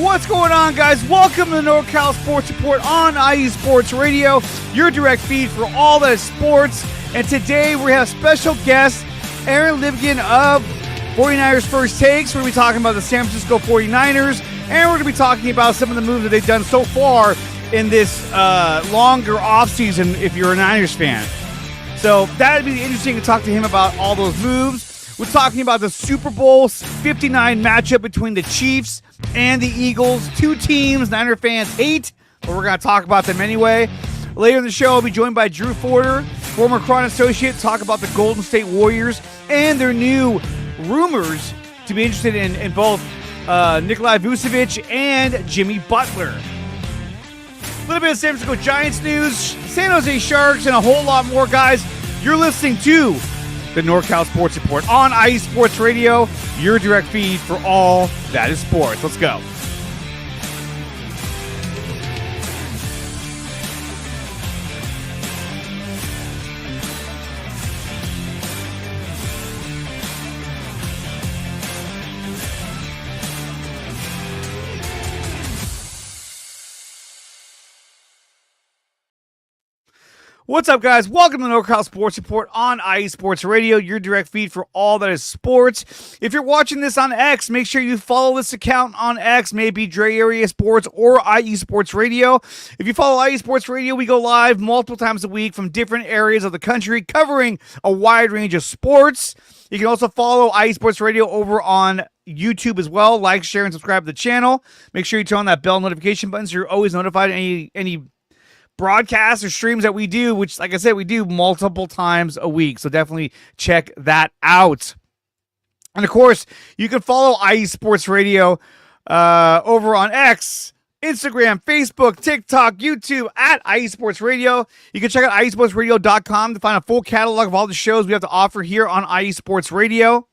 What's going on, guys? Welcome to the NorCal Sports Report on IE Sports Radio, your direct feed for all that is sports. And today we have special guest Aaron Libgen of 49ers First Takes. We're going to be talking about the San Francisco 49ers, and we're going to be talking about some of the moves that they've done so far in this longer offseason if you're a Niners fan. So that would be interesting to talk to him about all those moves. We're talking about the Super Bowl 59 matchup between the Chiefs and the Eagles. Two teams Niner fans hate, but we're going to talk about them anyway. Later in the show, I'll be joined by Drew Forder, former Cron associate, to talk about the Golden State Warriors and their new rumors to be interested in both Nikolai Vucevic and Jimmy Butler. A little bit of San Francisco Giants news, San Jose Sharks, and a whole lot more, guys. You're listening to the NorCal Sports Report on IE Sports Radio, your direct feed for all that is sports. Let's go. What's up, guys? Welcome to the NorCal Sports Report on IE Sports Radio, your direct feed for all that is sports. If you're watching this on X, make sure you follow this account on X, maybe Dre Area Sports or IE Sports Radio. If you follow IE Sports Radio, we go live multiple times a week from different areas of the country, covering a wide range of sports. You can also follow IE Sports Radio over on YouTube as well. Like, share, and subscribe to the channel. Make sure you turn on that bell notification button so you're always notified of any broadcasts or streams that we do, which, like I said, we do multiple times a week. So definitely check that out. And of course, you can follow IE Sports Radio over on X, Instagram, Facebook, TikTok, YouTube at IE Sports Radio. You can check out IESportsRadio.com to find a full catalog of all the shows we have to offer here on IE Sports Radio.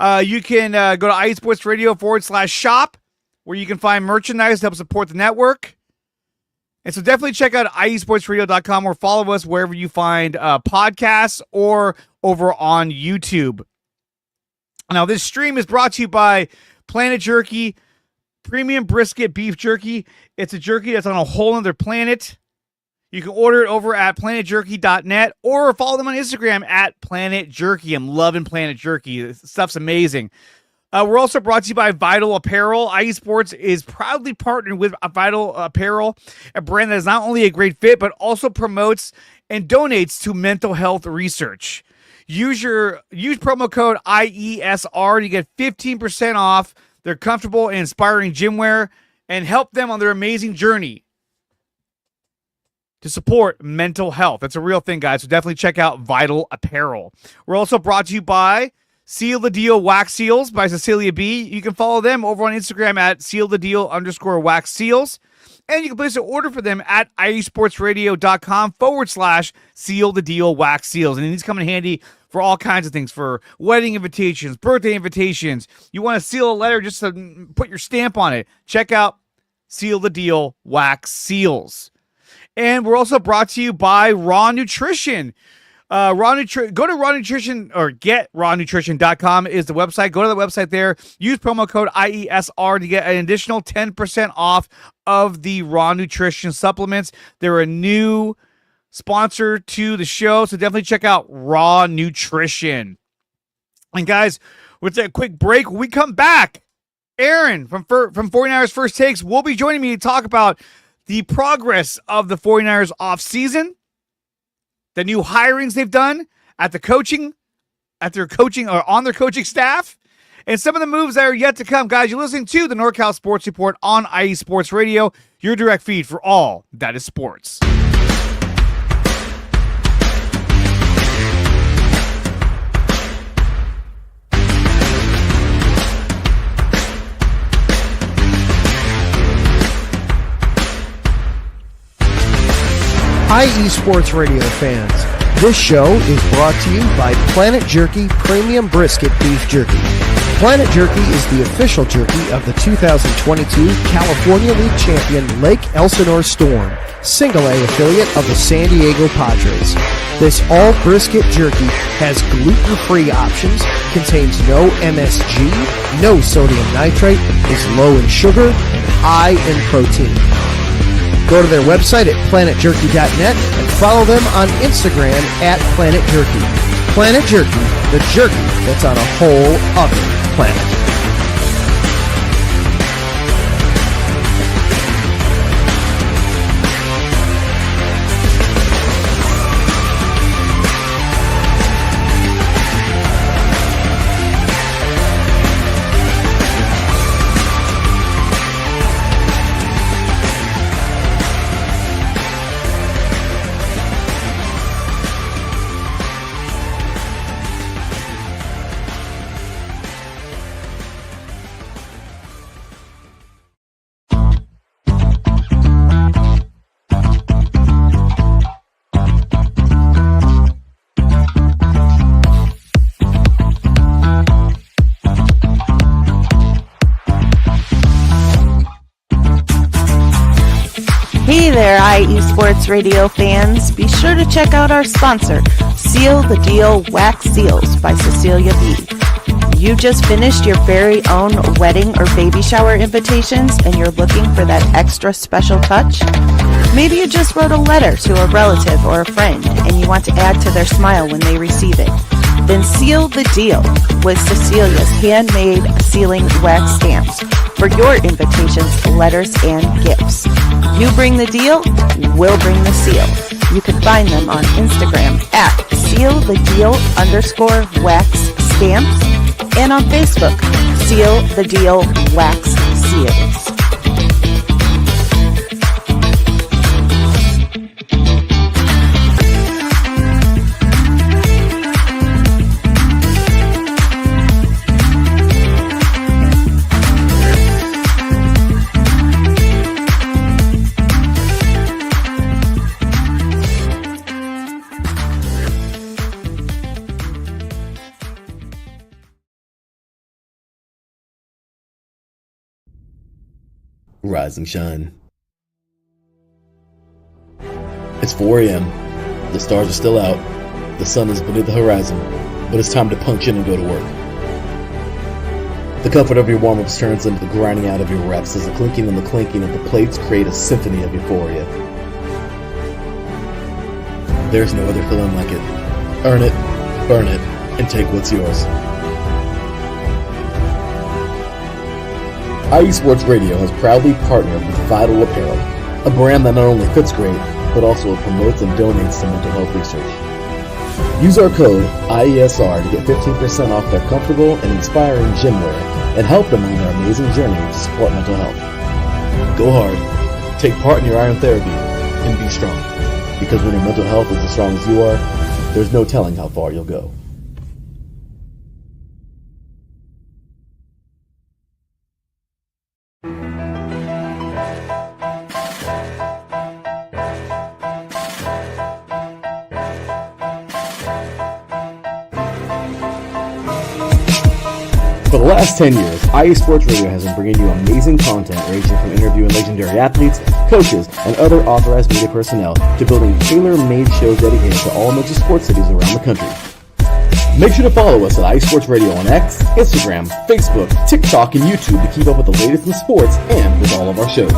You can go to IE Sports Radio /shop, where you can find merchandise to help support the network. And so definitely check out IESportsRadio.com or follow us wherever you find podcasts or over on YouTube. Now, this stream is brought to you by Planet Jerky, Premium Brisket Beef Jerky. It's a jerky that's on a whole other planet. You can order it over at planetjerky.net or follow them on Instagram at Planet Jerky. I'm loving Planet Jerky. This stuff's amazing. We're also brought to you by Vital Apparel. IE Sports is proudly partnered with Vital Apparel, a brand that is not only a great fit, but also promotes and donates to mental health research. Use promo code IESR to get 15% off their comfortable and inspiring gym wear and help them on their amazing journey to support mental health. That's a real thing, guys. So definitely check out Vital Apparel. We're also brought to you by Seal the Deal Wax Seals by Cecilia B. You can follow them over on Instagram at sealthedeal_wax seals. And you can place an order for them at IESportsRadio.com /seal the deal wax seals. And these come in handy for all kinds of things, for wedding invitations, birthday invitations. You want to seal a letter just to put your stamp on it. Check out Seal the Deal Wax Seals. And we're also brought to you by Raw Nutrition. Go to Raw Nutrition or getrawnutrition.com is the website. Go to the website there. Use promo code IESR to get an additional 10% off of the Raw Nutrition supplements. They're a new sponsor to the show, so definitely check out Raw Nutrition. And guys, with that quick break, when we come back, Aaron from 49ers First Takes will be joining me to talk about the progress of the 49ers offseason, the new hirings they've done on their coaching staff, and some of the moves that are yet to come. Guys, you're listening to the NorCal Sports Report on IE Sports Radio, your direct feed for all that is sports. IE Sports Radio fans, this show is brought to you by Planet Jerky Premium Brisket Beef Jerky. Planet Jerky is the official jerky of the 2022 California League champion Lake Elsinore Storm. single-A affiliate of the San Diego Padres. This all brisket jerky has gluten-free options, contains no MSG, no sodium nitrate, is low in sugar, and high in protein. Go to their website at planetjerky.net and follow them on Instagram at Planet Jerky. Planet Jerky, the jerky that's on a whole other planet. Hey there, IE Sports Radio fans. Be sure to check out our sponsor, Seal the Deal Wax Seals by Cecilia B. You just finished your very own wedding or baby shower invitations and you're looking for that extra special touch? Maybe you just wrote a letter to a relative or a friend and you want to add to their smile when they receive it. Then seal the deal with Cecilia's handmade sealing wax stamps for your invitations, letters, and gifts. You bring the deal, we'll bring the seal. You can find them on Instagram at sealthedeal_wax stamps and on Facebook, Seal the Deal Wax Seals. Rise and shine. It's 4 a.m. The stars are still out. The sun is beneath the horizon, but it's time to punch in and go to work. The comfort of your warm-ups turns into the grinding out of your reps as the clinking and the clanking of the plates create a symphony of euphoria. There's no other feeling like it. Earn it, burn it, and take what's yours. IE Sports Radio has proudly partnered with Vital Apparel, a brand that not only fits great, but also promotes and donates to mental health research. Use our code IESR to get 15% off their comfortable and inspiring gym wear and help them on their amazing journey to support mental health. Go hard, take part in your iron therapy, and be strong. Because when your mental health is as strong as you are, there's no telling how far you'll go. For the last 10 years, IE Sports Radio has been bringing you amazing content ranging from interviewing legendary athletes, coaches, and other authorized media personnel to building tailor-made shows dedicated to all major sports cities around the country. Make sure to follow us at IE Sports Radio on X, Instagram, Facebook, TikTok, and YouTube to keep up with the latest in sports and with all of our shows.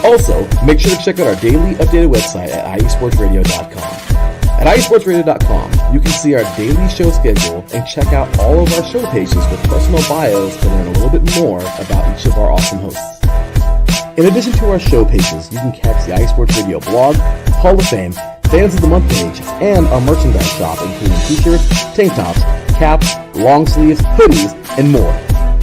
Also, make sure to check out our daily updated website at iesportsradio.com. At iesportsradio.com, you can see our daily show schedule and check out all of our show pages with personal bios to learn a little bit more about each of our awesome hosts. In addition to our show pages, you can catch the IE Sports Radio blog, Hall of Fame, Fans of the Month page, and our merchandise shop including t-shirts, tank tops, caps, long sleeves, hoodies, and more.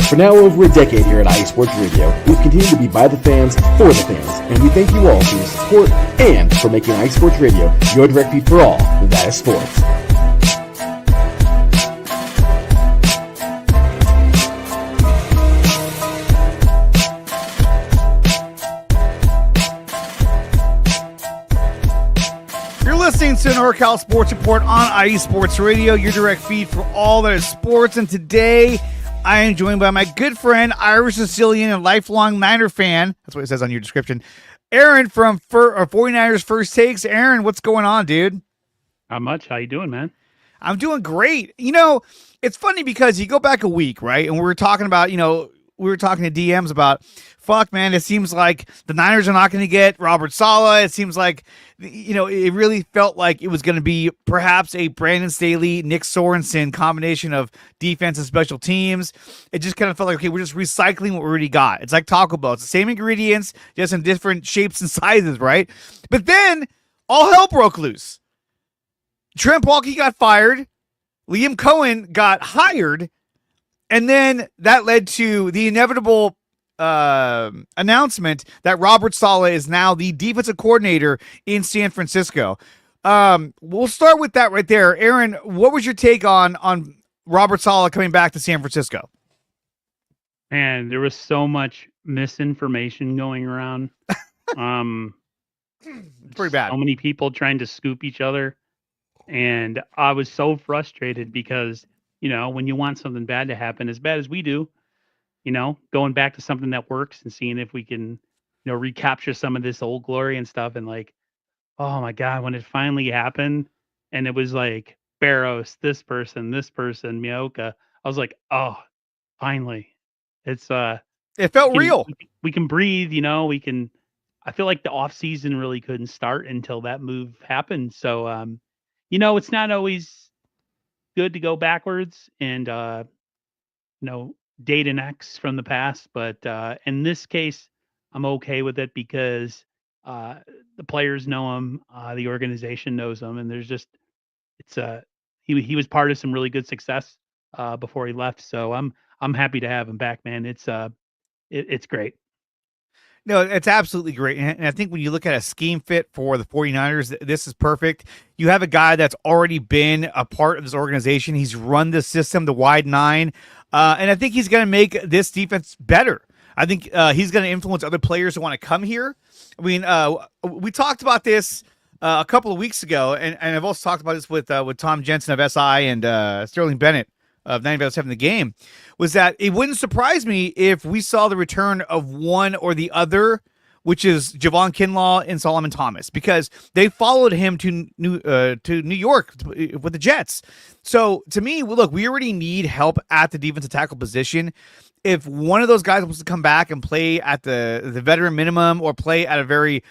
For now over a decade here at IE Sports Radio, we've continued to be by the fans, for the fans, and we thank you all for your support and for making IE Sports Radio your direct feed for all that is sports. You're listening to NorCal Sports Report on IE Sports Radio, your direct feed for all that is sports, and today I am joined by my good friend, Irish Sicilian and lifelong Niner fan. That's what it says on your description. Aaron from 49ers First Takes. Aaron, what's going on, dude? Not much. How you doing, man? I'm doing great. It's funny because you go back a week, right? And we were talking about, we were talking to DMs about, fuck, man, it seems like the Niners are not going to get Robert Saleh. It seems like, it really felt like it was going to be perhaps a Brandon Staley, Nick Sorensen combination of defense and special teams. It just kind of felt like, okay, we're just recycling what we already got. It's like Taco Bell. It's the same ingredients, just in different shapes and sizes, right? But then all hell broke loose. Trent Baalke got fired. Liam Cohen got hired. And then that led to the inevitable announcement that Robert Saleh is now the defensive coordinator in San Francisco. We'll start with that right there. Aaron, what was your take on Robert Saleh coming back to San Francisco? Man, there was so much misinformation going around. Pretty bad. So many people trying to scoop each other. And I was so frustrated because, when you want something bad to happen, as bad as we do, going back to something that works and seeing if we can, recapture some of this old glory and stuff. And like, oh my God, when it finally happened and it was like Barros, this person, Mioka, I was like, oh, finally. It's it felt real. We can breathe, I feel like the off season really couldn't start until that move happened. So it's not always good to go backwards and date an ex from the past, but in this case, I'm okay with it because the players know him, the organization knows him, and he was part of some really good success before he left. So I'm happy to have him back, man. It's great. No, it's absolutely great. And I think when you look at a scheme fit for the 49ers, this is perfect. You have a guy that's already been a part of this organization. He's run this system, the wide nine. And I think he's going to make this defense better. I think he's going to influence other players who want to come here. I mean, we talked about this a couple of weeks ago, and I've also talked about this with Tom Jensen of SI and Sterling Bennett of 957 The Game, was that it wouldn't surprise me if we saw the return of one or the other, which is Javon Kinlaw and Solomon Thomas, because they followed him to New York with the Jets. So to me, look, we already need help at the defensive tackle position. If one of those guys wants to come back and play at the veteran minimum or play at a very,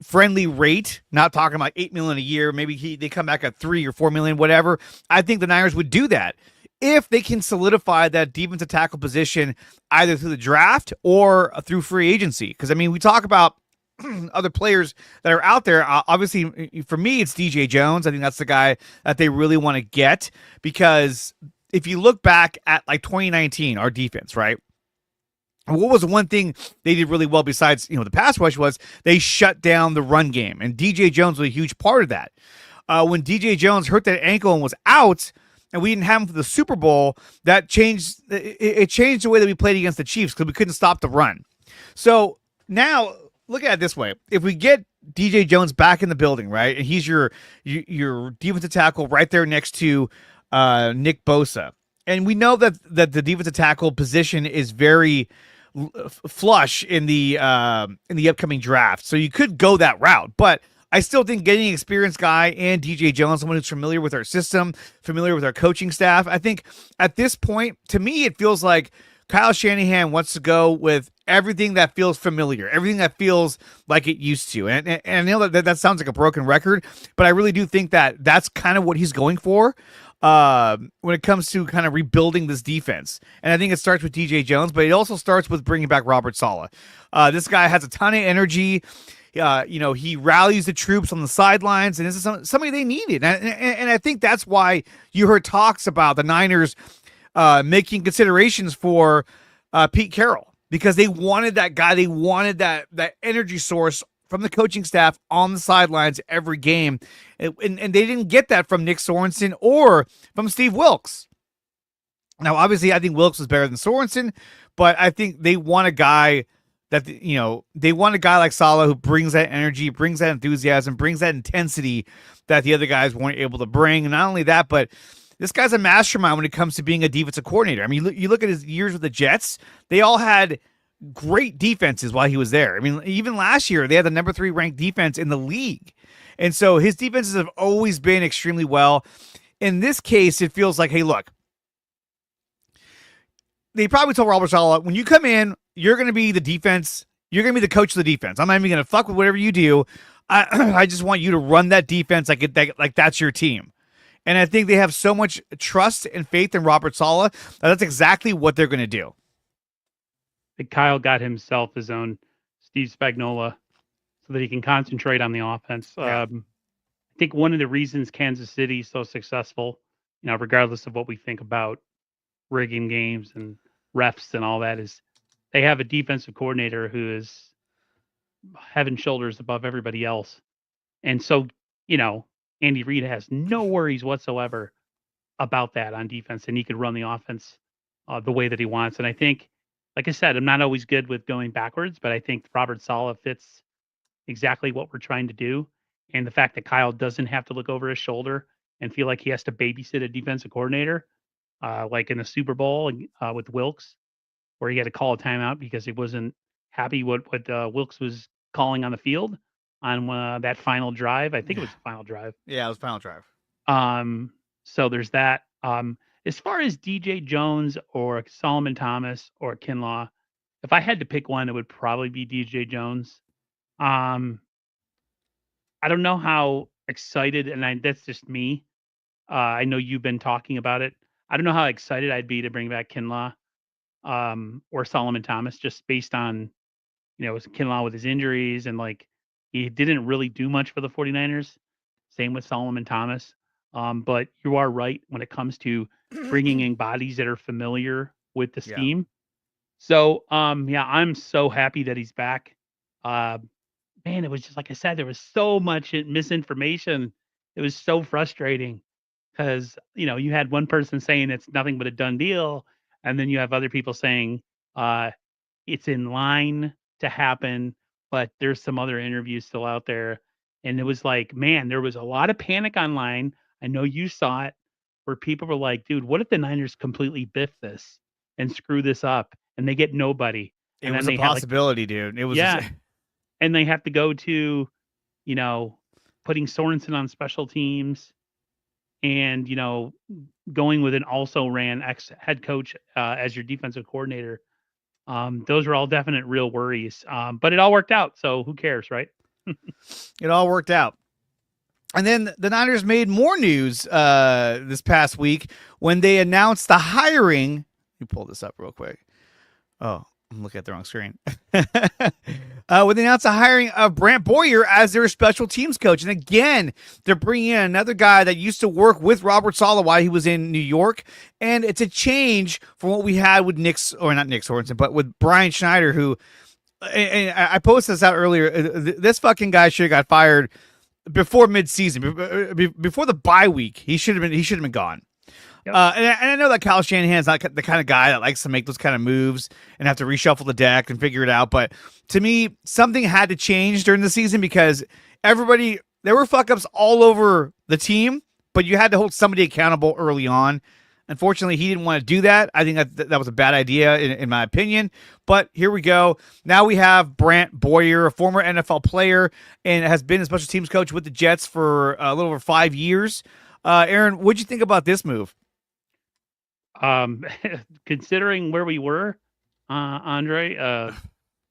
friendly rate, not talking about $8 million a year, maybe they come back at $3 or $4 million, whatever, I think the Niners would do that if they can solidify that defensive tackle position either through the draft or through free agency. Because, I mean, we talk about other players that are out there. Obviously, for me, it's DJ Jones. I think that's the guy that they really want to get, because if you look back at like 2019, our defense, right? What was the one thing they did really well besides, the pass rush, was they shut down the run game. And DJ Jones was a huge part of that. When DJ Jones hurt that ankle and was out, and we didn't have him for the Super Bowl, that changed. It changed the way that we played against the Chiefs because we couldn't stop the run. So now look at it this way: if we get DJ Jones back in the building, right, and he's your defensive tackle right there next to Nick Bosa, and we know that the defensive tackle position is very flush in the upcoming draft, so you could go that route. But I still think getting an experienced guy and DJ Jones, someone who's familiar with our system, familiar with our coaching staff, I think at this point, to me, it feels like Kyle Shanahan wants to go with everything that feels familiar, everything that feels like it used to. And I know that sounds like a broken record, but I really do think that that's kind of what he's going for when it comes to kind of rebuilding this defense. And I think it starts with DJ Jones, but it also starts with bringing back Robert Saleh. This guy has a ton of energy. He rallies the troops on the sidelines, and this is somebody they needed. And I think that's why you heard talks about the Niners making considerations for Pete Carroll, because they wanted that guy. They wanted that energy source from the coaching staff on the sidelines every game. And they didn't get that from Nick Sorensen or from Steve Wilks. Now, obviously, I think Wilks was better than Sorensen, but I think they want a guy that, they want a guy like Saleh who brings that energy, brings that enthusiasm, brings that intensity that the other guys weren't able to bring. And not only that, but this guy's a mastermind when it comes to being a defensive coordinator. I mean, you look at his years with the Jets, they all had great defenses while he was there. I mean, even last year they had the number 3 ranked defense in the league, and so his defenses have always been extremely well. In this case, it feels like, hey, look, they probably told Robert Saleh, when you come in, you're going to be the defense. You're going to be the coach of the defense. I'm not even going to fuck with whatever you do. I just want you to run that defense like that's your team. And I think they have so much trust and faith in Robert Saleh that that's exactly what they're going to do. Kyle got himself his own Steve Spagnuolo so that he can concentrate on the offense. Yeah. I think one of the reasons Kansas City is so successful, regardless of what we think about rigging games and refs and all that, is they have a defensive coordinator who is head and shoulders above everybody else. And so, Andy Reid has no worries whatsoever about that on defense, and he could run the offense the way that he wants. And I think, like I said, I'm not always good with going backwards, but I think Robert Saleh fits exactly what we're trying to do. And the fact that Kyle doesn't have to look over his shoulder and feel like he has to babysit a defensive coordinator, like in the Super Bowl with Wilkes, where he had to call a timeout because he wasn't happy what Wilkes was calling on the field on that final drive. I think it was the final drive. Yeah, it was final drive. So there's that. As far as DJ Jones or Solomon Thomas or Kinlaw, if I had to pick one, it would probably be DJ Jones. I don't know how excited, and that's just me. I know you've been talking about it. I don't know how excited I'd be to bring back Kinlaw or Solomon Thomas, just based on, Kinlaw with his injuries, and like he didn't really do much for the 49ers. Same with Solomon Thomas. But you are right when it comes to bringing in bodies that are familiar with the Yeah. scheme. So, I'm so happy that he's back. Man, it was just like I said, there was so much misinformation. It was so frustrating because, you had one person saying it's nothing but a done deal, and then you have other people saying it's in line to happen, but there's some other interviews still out there. And it was like, man, there was a lot of panic online. I know you saw it, where people were like, dude, what if the Niners completely biff this and screw this up and they get nobody? It And was then a they had, like, possibility, dude. It was yeah, and they have to go to, putting Sorensen on special teams and, going with an also ran ex head coach as your defensive coordinator. Those were all definite real worries. But it all worked out. So who cares, right? it all worked out. And then the Niners made more news this past week when they announced the hiring. Let me pull this up real quick. Oh, I'm looking at the wrong screen. When they announced the hiring of Brant Boyer as their special teams coach. And again, they're bringing in another guy that used to work with Robert Saleh while he was in New York. And it's a change from what we had with not Nick Sorensen, but with Brian Schneider, who, and I posted this out earlier. This fucking guy should have got fired before midseason, before the bye week. He should have been gone. Yep. And I know that Kyle Shanahan's not the kind of guy that likes to make those kind of moves and have to reshuffle the deck and figure it out. But to me, something had to change during the season because there were fuck ups all over the team, but you had to hold somebody accountable early on. Unfortunately, he didn't want to do that. I think that was a bad idea in my opinion. But here we go. Now we have Brant Boyer, a former NFL player, and has been a special teams coach with the Jets for a little over 5 years. Aaron, what'd you think about this move? Considering where we were, Andre,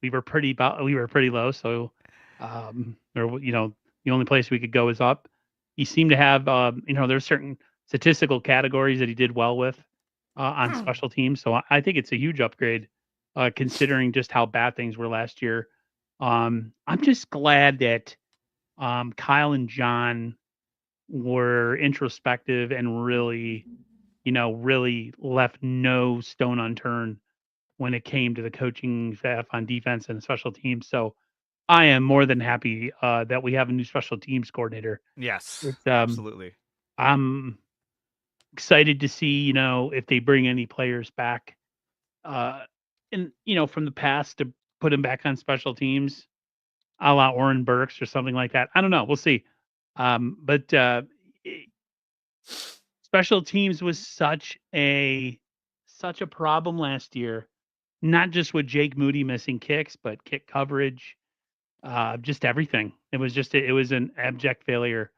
we were pretty low. So, the only place we could go is up. He seemed to have, there's certain statistical categories that he did well with on special teams. So I think it's a huge upgrade, considering just how bad things were last year. I'm just glad that Kyle and John were introspective and really left no stone unturned when it came to the coaching staff on defense and special teams. So I am more than happy that we have a new special teams coordinator. Yes, It's, absolutely. I'm excited to see, if they bring any players back, from the past to put them back on special teams, a la Oren Burks or something like that. I don't know. We'll see. But special teams was such a problem last year not just with Jake Moody missing kicks, but kick coverage, just everything. It was an abject failure.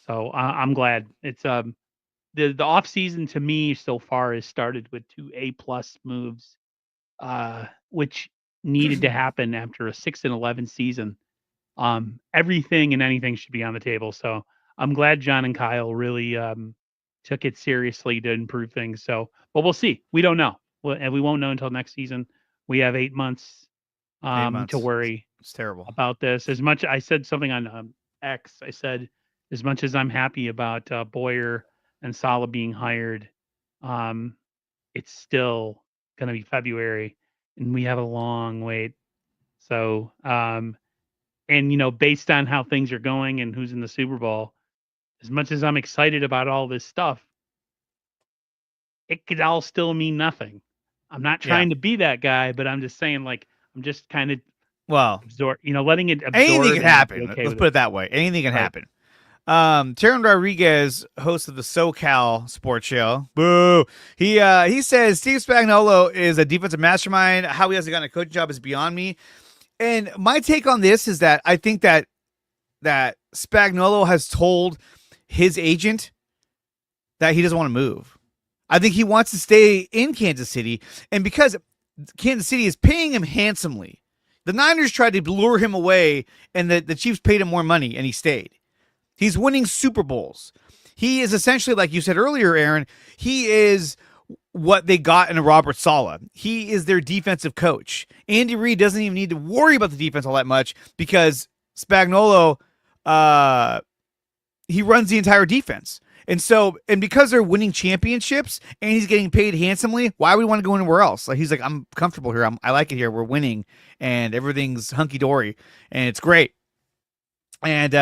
So I'm glad it's the off season to me so far has started with 2 A+ moves, which needed to happen after a 6-11 season. Everything and anything should be on the table. So I'm glad John and Kyle really took it seriously to improve things. So, but we'll see. We don't know, and we won't know until next season. We have 8 months, 8 months to worry It's terrible. about this. As much I said something on X, I said as much as I'm happy about Boyer and Sala being hired, um, it's still going to be February, and we have a long wait. So, and based on how things are going and who's in the Super Bowl, as much as I'm excited about all this stuff, it could all still mean nothing. I'm not trying to be that guy, but I'm just saying, like, I'm just kind of Well, letting it absorb. anything can happen. Okay, Let's put it that way. Anything can happen. Taryn Rodriguez, host of the SoCal Sports Show. Boo. He says Steve Spagnuolo is a defensive mastermind. How he hasn't gotten a coaching job is beyond me. And my take on this is that I think that Spagnuolo has told his agent that he doesn't want to move. I think he wants to stay in Kansas City, and because Kansas City is paying him handsomely, the Niners tried to lure him away, and the Chiefs paid him more money, and he stayed. He's winning Super Bowls. He is essentially, like you said earlier, Aaron, he is what they got in a Robert Saleh. He is their defensive coach. Andy Reid doesn't even need to worry about the defense all that much because Spagnuolo, he runs the entire defense. And because they're winning championships and he's getting paid handsomely, why would we want to go anywhere else? Like, he's like, I'm comfortable here. I like it here. We're winning and everything's hunky dory and it's great. And,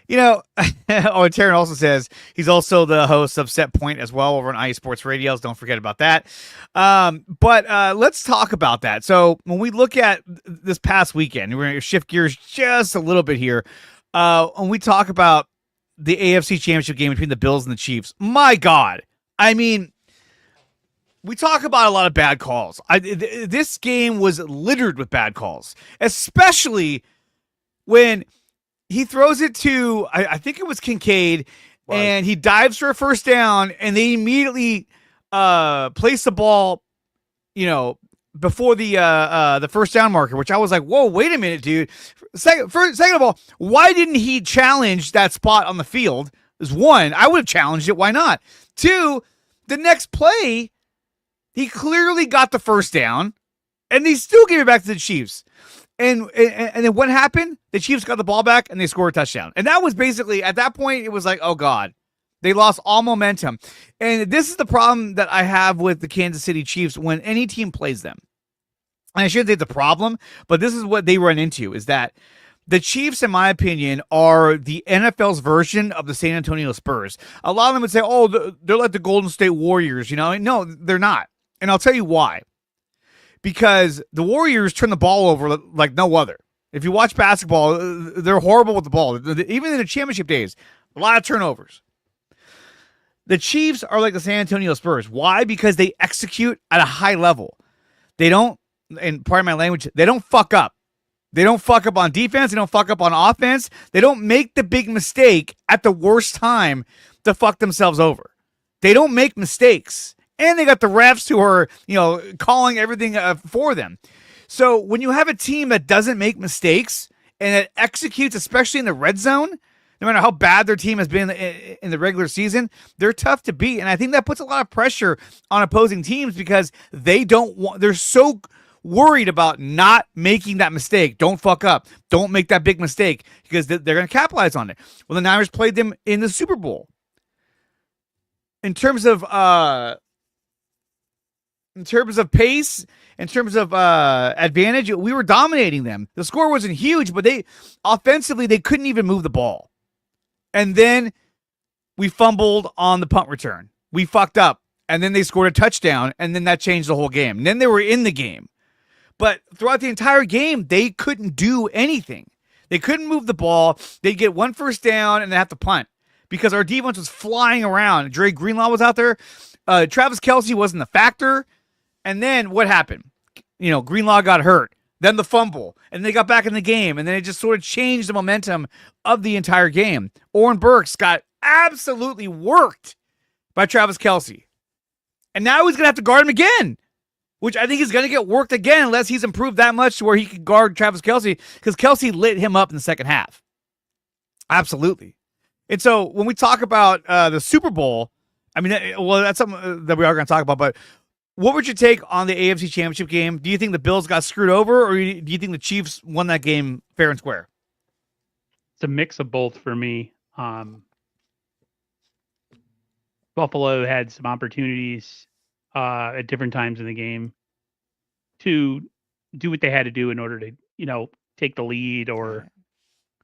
Taryn also says he's also the host of Set Point as well over on IE Sports Radios. Don't forget about that. But let's talk about that. So when we look at this past weekend, we're going to shift gears just a little bit here. When we talk about the AFC Championship game between the Bills and the Chiefs, my God. I mean, we talk about a lot of bad calls. This game was littered with bad calls, especially when he throws it to, I think it was Kincaid, right, and he dives for a first down, and they immediately place the ball, before the first down marker, which I was like, whoa, wait a minute, dude. Second of all, why didn't he challenge that spot on the field? Is one, I would have challenged it. Why not? Two, the next play, he clearly got the first down, and they still gave it back to the Chiefs. And then what happened? The Chiefs got the ball back, and they scored a touchdown. And that was basically, at that point, it was like, oh, God. They lost all momentum. And this is the problem that I have with the Kansas City Chiefs when any team plays them. And I shouldn't say it's a problem, but this is what they run into, is that the Chiefs, in my opinion, are the NFL's version of the San Antonio Spurs. A lot of them would say, oh, they're like the Golden State Warriors, No, they're not. And I'll tell you why. Because the Warriors turn the ball over like no other. If you watch basketball, they're horrible with the ball. Even in the championship days, a lot of turnovers. The Chiefs are like the San Antonio Spurs. Why? Because they execute at a high level. They don't, and pardon my language, they don't fuck up. They don't fuck up on defense. They don't fuck up on offense. They don't make the big mistake at the worst time to fuck themselves over. They don't make mistakes. And they got the refs who are, calling everything for them. So when you have a team that doesn't make mistakes and it executes, especially in the red zone, no matter how bad their team has been in the regular season, they're tough to beat. And I think that puts a lot of pressure on opposing teams because they're so worried about not making that mistake. Don't fuck up. Don't make that big mistake because they're going to capitalize on it. Well, the Niners played them in the Super Bowl. In terms of pace, in terms of advantage, we were dominating them. The score wasn't huge, but offensively, they couldn't even move the ball. And then we fumbled on the punt return. We fucked up. And then they scored a touchdown, and then that changed the whole game. And then they were in the game. But throughout the entire game, they couldn't do anything. They couldn't move the ball. They'd get one first down, and they have to punt because our defense was flying around. Dre Greenlaw was out there. Travis Kelce wasn't the factor. And then what happened? Greenlaw got hurt, then the fumble, and they got back in the game, and then it just sort of changed the momentum of the entire game. Oren Burks got absolutely worked by Travis Kelce. And now he's going to have to guard him again, which I think is going to get worked again unless he's improved that much to where he can guard Travis Kelce, because Kelce lit him up in the second half. Absolutely. And so when we talk about the Super Bowl, I mean, that's something that we are going to talk about, but what would you take on the AFC Championship game? Do you think the Bills got screwed over, or do you think the Chiefs won that game fair and square? It's a mix of both for me. Buffalo had some opportunities at different times in the game to do what they had to do in order to, take the lead or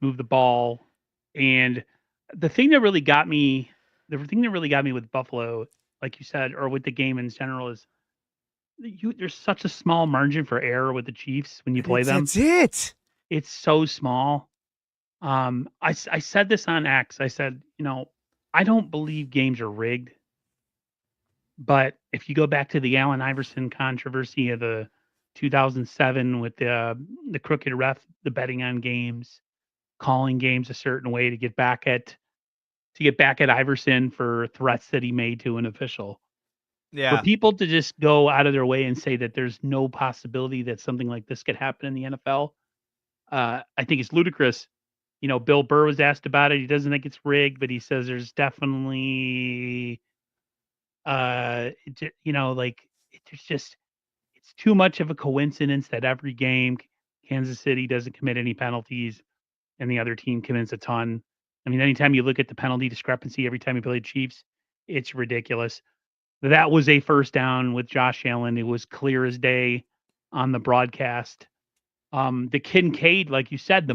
move the ball. And the thing that really got me with Buffalo, like you said, or with the game in general, is there's such a small margin for error with the Chiefs when you play them. That's it. It's so small. I said this on X. I said, I don't believe games are rigged. But if you go back to the Allen Iverson controversy of the 2007 with the crooked ref, the betting on games, calling games a certain way to get back at Iverson for threats that he made to an official. Yeah. For people to just go out of their way and say that there's no possibility that something like this could happen in the NFL, I think it's ludicrous. Bill Burr was asked about it. He doesn't think it's rigged, but he says there's definitely, it's too much of a coincidence that every game Kansas City doesn't commit any penalties and the other team commits a ton. I mean, anytime you look at the penalty discrepancy every time you play the Chiefs, it's ridiculous. That was a first down with Josh Allen. It was clear as day on the broadcast. The Kincaid, like you said, the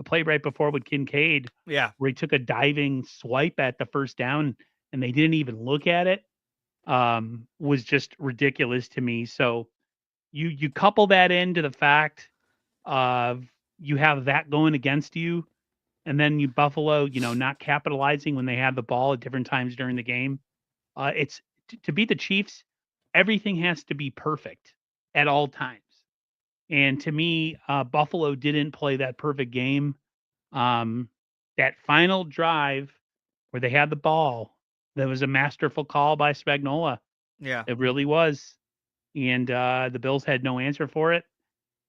play right before with Kincaid, Yeah. where he took a diving swipe at the first down and they didn't even look at it, was just ridiculous to me. So you couple that into the fact of you have that going against you, and then Buffalo, not capitalizing when they have the ball at different times during the game. It's to beat the Chiefs, everything has to be perfect at all times. And to me, Buffalo didn't play that perfect game. That final drive where they had the ball, that was a masterful call by Spagnuolo. Yeah. It really was. And the Bills had no answer for it.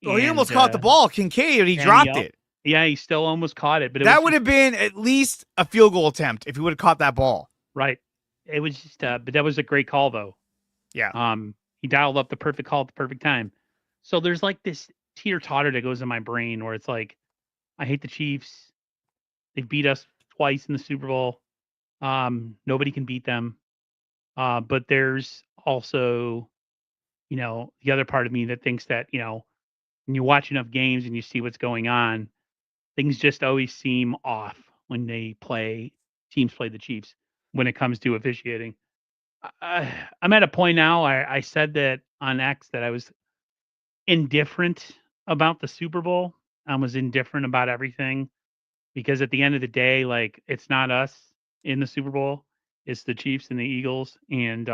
Well, he almost caught the ball, Kincaid, and he dropped it. Yeah, he still almost caught it. But that would have been at least a field goal attempt if he would have caught that ball. Right. It was just, but that was a great call, though. Yeah. He dialed up the perfect call at the perfect time. So there's like this teeter-totter that goes in my brain where it's like, I hate the Chiefs. They beat us twice in the Super Bowl. Nobody can beat them. But there's also, the other part of me that thinks that, when you watch enough games and you see what's going on, things just always seem off when teams play the Chiefs when it comes to officiating. I'm at a point now, I said that on X that I was indifferent about the Super Bowl. I was indifferent about everything because at the end of the day, like, it's not us in the Super Bowl. It's the Chiefs and the Eagles. And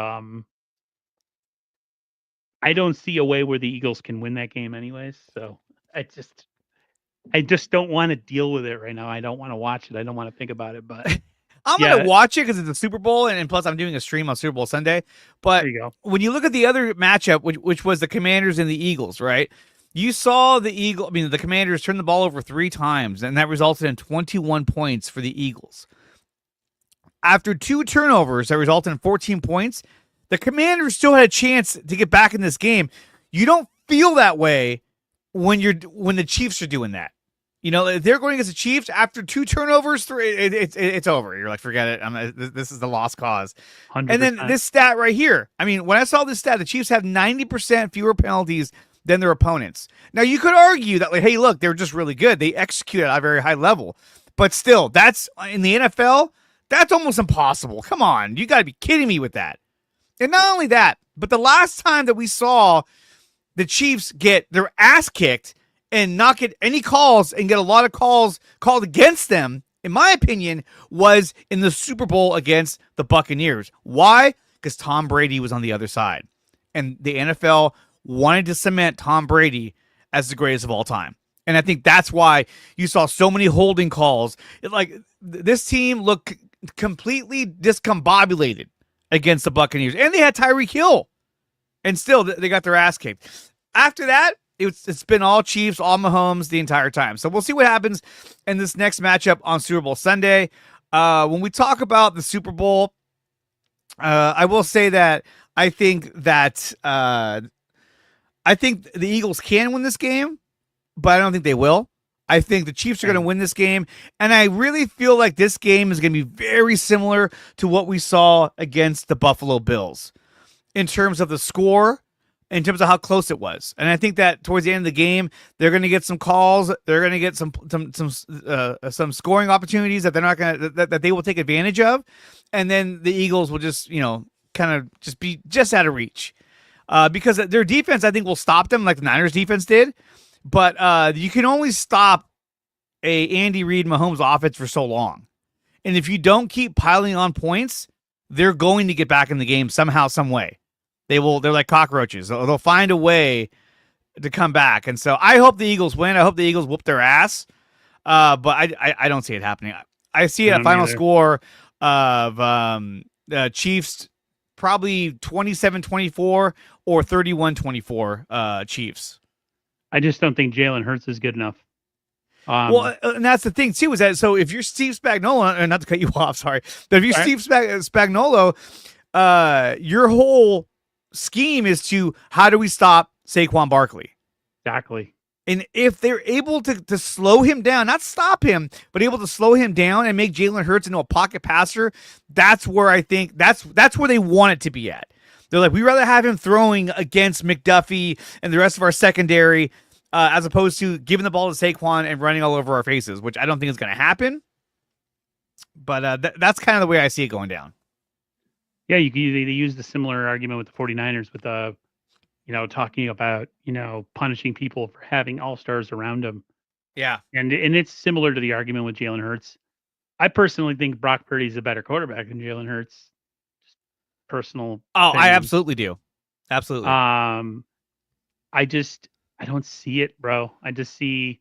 I don't see a way where the Eagles can win that game anyways. So I just don't want to deal with it right now. I don't want to watch it. I don't want to think about it, but I'm going to watch it because it's a Super Bowl, and plus I'm doing a stream on Super Bowl Sunday. But there you go. When you look at the other matchup, which was the Commanders and the Eagles, right? You saw the Commanders turn the ball over 3 times, and that resulted in 21 points for the Eagles. After 2 turnovers that resulted in 14 points, the Commanders still had a chance to get back in this game. You don't feel that way when the Chiefs are doing that. If they're going against the Chiefs after 2 turnovers, 3, it's over. You're like, forget it. This is the lost cause. 100%. And then this stat right here. I mean, when I saw this stat, the Chiefs have 90% fewer penalties than their opponents. Now, you could argue that, like, hey, look, they're just really good. They execute at a very high level. But still, that's in the NFL, that's almost impossible. Come on. You got to be kidding me with that. And not only that, but the last time that we saw the Chiefs get their ass kicked and not get any calls and get a lot of calls called against them, in my opinion, was in the Super Bowl against the Buccaneers. Why? Because Tom Brady was on the other side. And the NFL wanted to cement Tom Brady as the greatest of all time. And I think that's why you saw so many holding calls. This team looked completely discombobulated against the Buccaneers. And they had Tyreek Hill. And still, they got their ass kicked. After that, it's been all Chiefs, all Mahomes the entire time. So we'll see what happens in this next matchup on Super Bowl Sunday. When we talk about the Super Bowl, I will say that I think the Eagles can win this game, but I don't think they will. I think the Chiefs are going to win this game, and I really feel like this game is going to be very similar to what we saw against the Buffalo Bills in terms of the score, in terms of how close it was. And I think that towards the end of the game, they're going to get some calls. They're going to get some scoring opportunities that they're not going to that they will take advantage of, and then the Eagles will just kind of just be just out of reach because their defense I think will stop them like the Niners defense did. But you can only stop a Andy Reid Mahomes offense for so long, and if you don't keep piling on points, they're going to get back in the game somehow, some way. They're like cockroaches. They'll find a way to come back. And so I hope the Eagles win. I hope the Eagles whoop their ass. But I don't see it happening. I see a final score of Chiefs probably 27-24 or 31-24 Chiefs. I just don't think Jalen Hurts is good enough. And that's the thing too, is that so if you're Steve Spagnuolo, and not to cut you off, sorry, but if you're Steve Spagnuolo, your whole scheme is to how do we stop Saquon Barkley? Exactly. And if they're able to slow him down, not stop him, but able to slow him down and make Jalen Hurts into a pocket passer, that's where I think that's where they want it to be at. They're like, we'd rather have him throwing against McDuffie and the rest of our secondary as opposed to giving the ball to Saquon and running all over our faces, which I don't think is going to happen. But that's kind of the way I see it going down. Yeah, they use the similar argument with the 49ers with talking about, punishing people for having all-stars around them. Yeah. And it's similar to the argument with Jalen Hurts. I personally think Brock Purdy's a better quarterback than Jalen Hurts. Just personal. Oh, opinion. I absolutely do. Absolutely. I don't see it, bro. I just see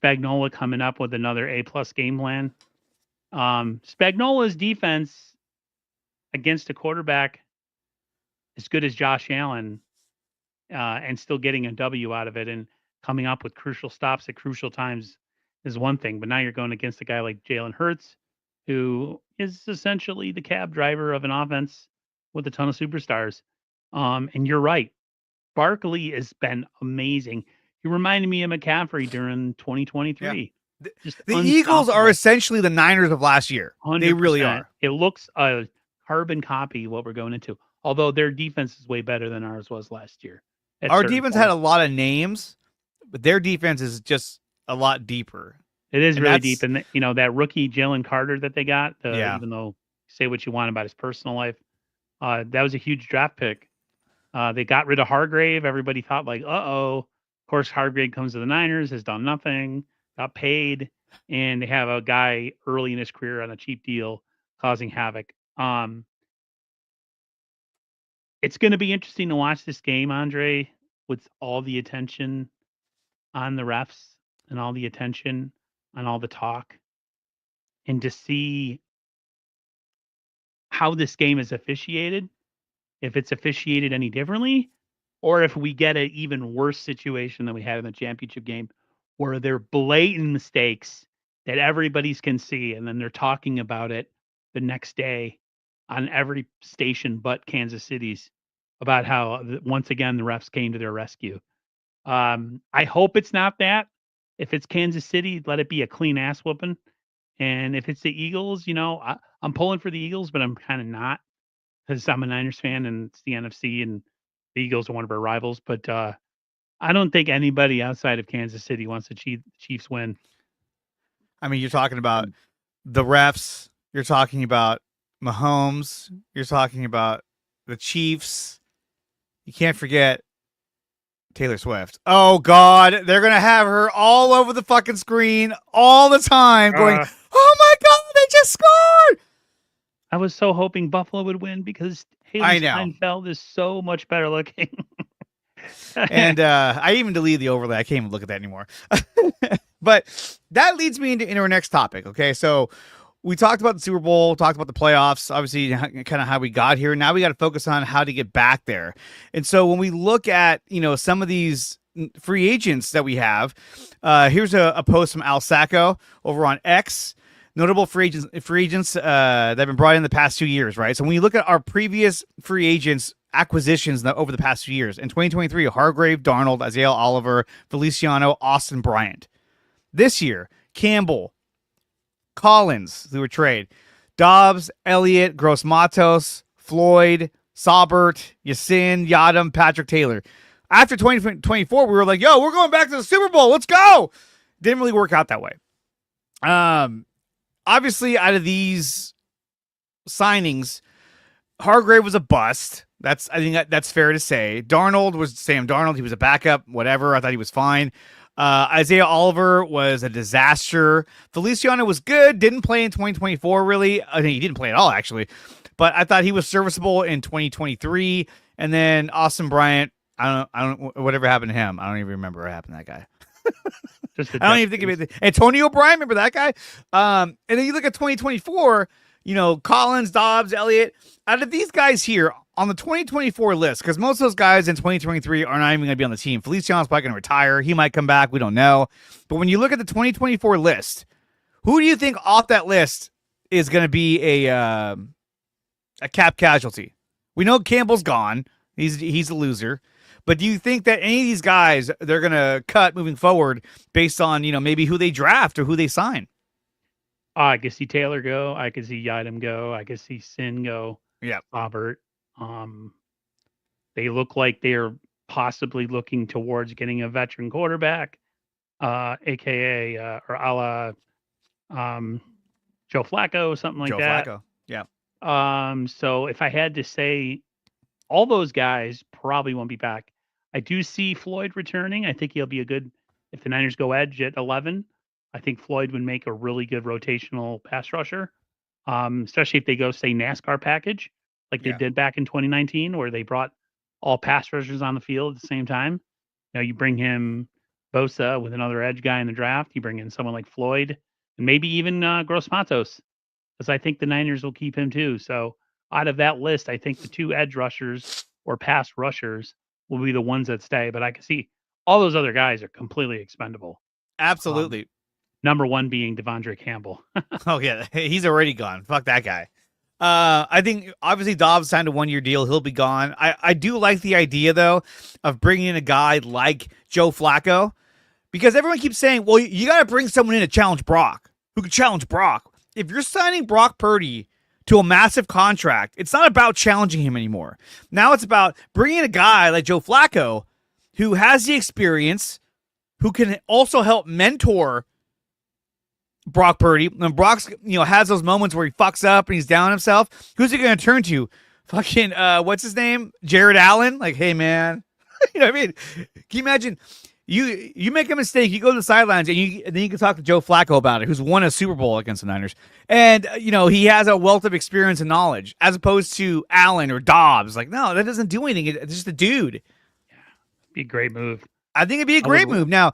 Spagnuolo coming up with another A+ game plan. Spagnuolo's defense against a quarterback as good as Josh Allen and still getting a W out of it and coming up with crucial stops at crucial times is one thing. But now you're going against a guy like Jalen Hurts, who is essentially the cab driver of an offense with a ton of superstars. And you're right. Barkley has been amazing. He reminded me of McCaffrey during 2023. Yeah. The Eagles are essentially the Niners of last year. 100%. They really are. It looks a carbon copy of what we're going into. Although their defense is way better than ours was last year. Our defense had a lot of names, but their defense is just a lot deeper. It is really deep. And, that rookie Jalen Carter that they got, even though say what you want about his personal life, that was a huge draft pick. They got rid of Hargrave. Everybody thought like, uh-oh. Of course, Hargrave comes to the Niners, has done nothing, got paid, and they have a guy early in his career on a cheap deal causing havoc. It's going to be interesting to watch this game, Andre, with all the attention on the refs and all the attention on all the talk, and to see how this game is officiated, if it's officiated any differently, or if we get an even worse situation than we had in the championship game, where they're blatant mistakes that everybody's can see, and then they're talking about it the next day on every station but Kansas City's about how once again the refs came to their rescue. I hope it's not that. If it's Kansas City, let it be a clean ass whooping. And if it's the Eagles, I'm pulling for the Eagles, but I'm kind of not, because I'm a Niners fan and it's the NFC and the Eagles are one of our rivals. But I don't think anybody outside of Kansas City wants the Chiefs win. I mean, you're talking about the refs. You're talking about Mahomes. You're talking about the Chiefs. You can't forget Taylor Swift. Oh, God. They're going to have her all over the fucking screen all the time going, oh, my God, they just scored. I was so hoping Buffalo would win because Haley Steinfeld is so much better looking. And I even deleted the overlay. I can't even look at that anymore. But that leads me into our next topic. Okay, so we talked about the Super Bowl, talked about the playoffs, obviously kind of how we got here. Now we got to focus on how to get back there. And so when we look at, some of these free agents that we have, here's a post from Al Sacco over on X. Notable free agents that have been brought in the past 2 years, right? So when you look at our previous free agents acquisitions over the past few years, in 2023, Hargrave, Darnold, Isaiah Oliver, Feliciano, Austin Bryant. This year, Campbell, Collins, through a trade, Dobbs, Elliott, Gross Matos, Floyd, Saubert, Yasin, Yadam, Patrick Taylor. After 2024, we were like, yo, we're going back to the Super Bowl. Let's go. Didn't really work out that way. Obviously, out of these signings, Hargrave was a bust. I think that's fair to say. Darnold was Sam Darnold. He was a backup, whatever. I thought he was fine. Isaiah Oliver was a disaster. Feliciano was good. Didn't play in 2024, really. I think he didn't play at all, actually. But I thought he was serviceable in 2023. And then Austin Bryant, I don't, whatever happened to him. I don't even remember what happened to that guy. I don't even think of it. Antonio Bryan, remember that guy? And then you look at 2024, Collins, Dobbs, Elliott. Out of these guys here on the 2024 list, because most of those guys in 2023 are not even going to be on the team. Feliciano's probably going to retire. He might come back. We don't know. But when you look at the 2024 list, who do you think off that list is going to be a cap casualty? We know Campbell's gone. He's a loser. But do you think that any of these guys they're going to cut moving forward based on, maybe who they draft or who they sign? I could see Taylor go. I could see Yadam go. I could see Sin go. Yeah. Robert. They look like they're possibly looking towards getting a veteran quarterback, aka or a la Joe Flacco, something like that. Joe Flacco. Yeah. So if I had to say, all those guys probably won't be back. I do see Floyd returning. I think he'll be if the Niners go edge at 11, I think Floyd would make a really good rotational pass rusher, especially if they go, say, NASCAR package, like they did back in 2019, where they brought all pass rushers on the field at the same time. You bring him Bosa with another edge guy in the draft. You bring in someone like Floyd and maybe even Gross Matos, because I think the Niners will keep him too. So out of that list, I think the two edge rushers or pass rushers will be the ones that stay. But I can see all those other guys are completely expendable. Absolutely. Number one being Devondre Campbell. Oh, yeah. He's already gone. Fuck that guy. I think, obviously, Dobbs signed a 1-year deal. He'll be gone. I do like the idea, though, of bringing in a guy like Joe Flacco, because everyone keeps saying, well, you got to bring someone in to challenge Brock. Who can challenge Brock? If you're signing Brock Purdy to a massive contract, it's not about challenging him anymore. Now it's about bringing in a guy like Joe Flacco who has the experience, who can also help mentor Brock Purdy. When Brock's, has those moments where he fucks up and he's down himself, who's he going to turn to? Fucking, what's his name? Jared Allen? Like, hey, man. You know what I mean? Can you imagine? You make a mistake, you go to the sidelines, and then you can talk to Joe Flacco about it, who's won a Super Bowl against the Niners. And, he has a wealth of experience and knowledge, as opposed to Allen or Dobbs. Like, no, that doesn't do anything. It's just a dude. Yeah, be a great move. I think it'd be a great move. Now,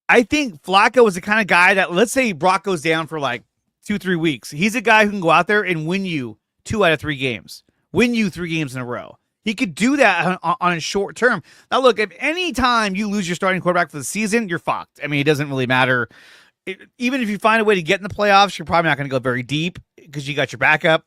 I think Flacco is the kind of guy that, let's say Brock goes down for like 2-3 weeks. He's a guy who can go out there and win you 2 out of 3 games, win you 3 games in a row. He could do that on a short term. Now, look, if any time you lose your starting quarterback for the season, you're fucked. I mean, it doesn't really matter. Even if you find a way to get in the playoffs, you're probably not going to go very deep because you got your backup.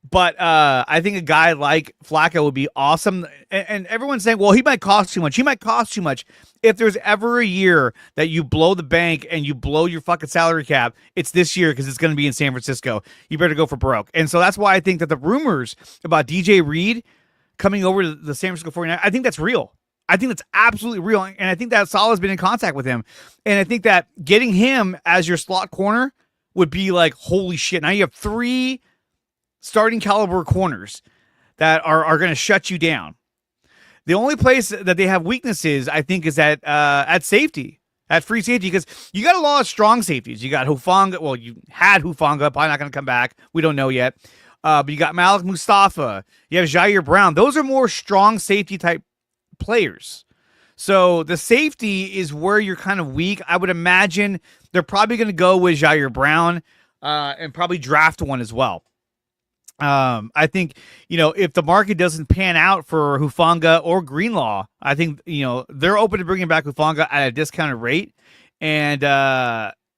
But I think a guy like Flacco would be awesome. And everyone's saying, well, he might cost too much. He might cost too much. If there's ever a year that you blow the bank and you blow your fucking salary cap, it's this year, because it's going to be in San Francisco. You better go for broke. And so that's why I think that the rumors about DJ Reed coming over to the San Francisco 49ers, I think that's real. I think that's absolutely real. And I think that Salah's been in contact with him. And I think that getting him as your slot corner would be like, holy shit. Now you have 3 starting caliber corners that are going to shut you down. The only place that they have weaknesses, I think, is at safety, at free safety, because you got a lot of strong safeties. You got Hufanga. Well, you had Hufanga, probably not going to come back. We don't know yet. But you got Malik Mustafa. You have Jair Brown. Those are more strong safety type players. So the safety is where you're kind of weak. I would imagine they're probably going to go with Jair Brown and probably draft one as well. I think, if the market doesn't pan out for Hufanga or Greenlaw, I think, they're open to bringing back Hufanga at a discounted rate. And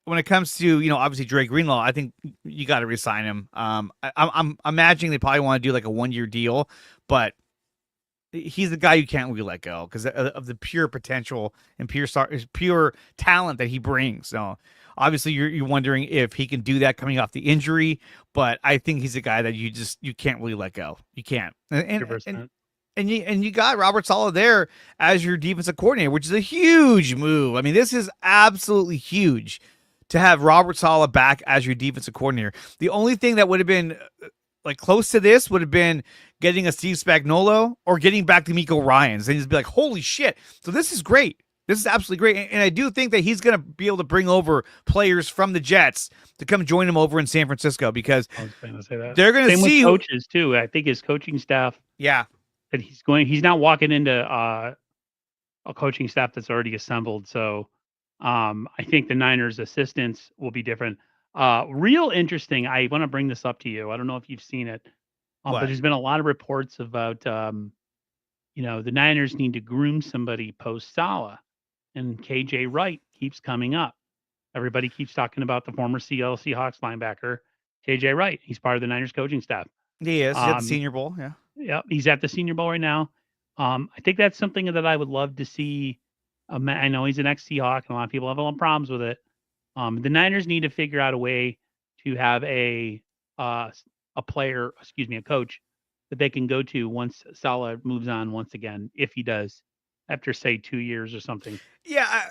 when it comes to, obviously Drake Greenlaw, I think you got to resign him. I'm imagining they probably want to do like a 1-year deal, but he's the guy you can't really let go because of the pure potential and pure talent that he brings. So obviously you're wondering if he can do that coming off the injury, but I think he's a guy that you can't really let go. You can't. And you got Robert Saleh there as your defensive coordinator, which is a huge move. I mean, this is absolutely huge to have Robert Saleh back as your defensive coordinator. The only thing that would have been like close to this would have been getting a Steve Spagnuolo or getting back to Miko Ryans and just be like, holy shit. So this is great. This is absolutely great. And I do think that he's going to be able to bring over players from the Jets to come join him over in San Francisco because I was going to say that. They're going to see with coaches too. I think his coaching staff. Yeah. That he's not walking into a coaching staff that's already assembled. So I think the Niners assistants will be different. Real interesting. I want to bring this up to you. I don't know if you've seen it, but there's been a lot of reports about, the Niners need to groom somebody post Saleh, and KJ Wright keeps coming up. Everybody keeps talking about the former Seattle Seahawks linebacker, KJ Wright. He's part of the Niners coaching staff. He is. He's at the Senior Bowl. Yeah. Yeah. He's at the Senior Bowl right now. I think that's something that I would love to see. I know he's an ex-Seahawk, and a lot of people have a lot of problems with it. The Niners need to figure out a way to have a coach that they can go to once Saleh moves on once again, if he does, after say 2 years or something. Yeah,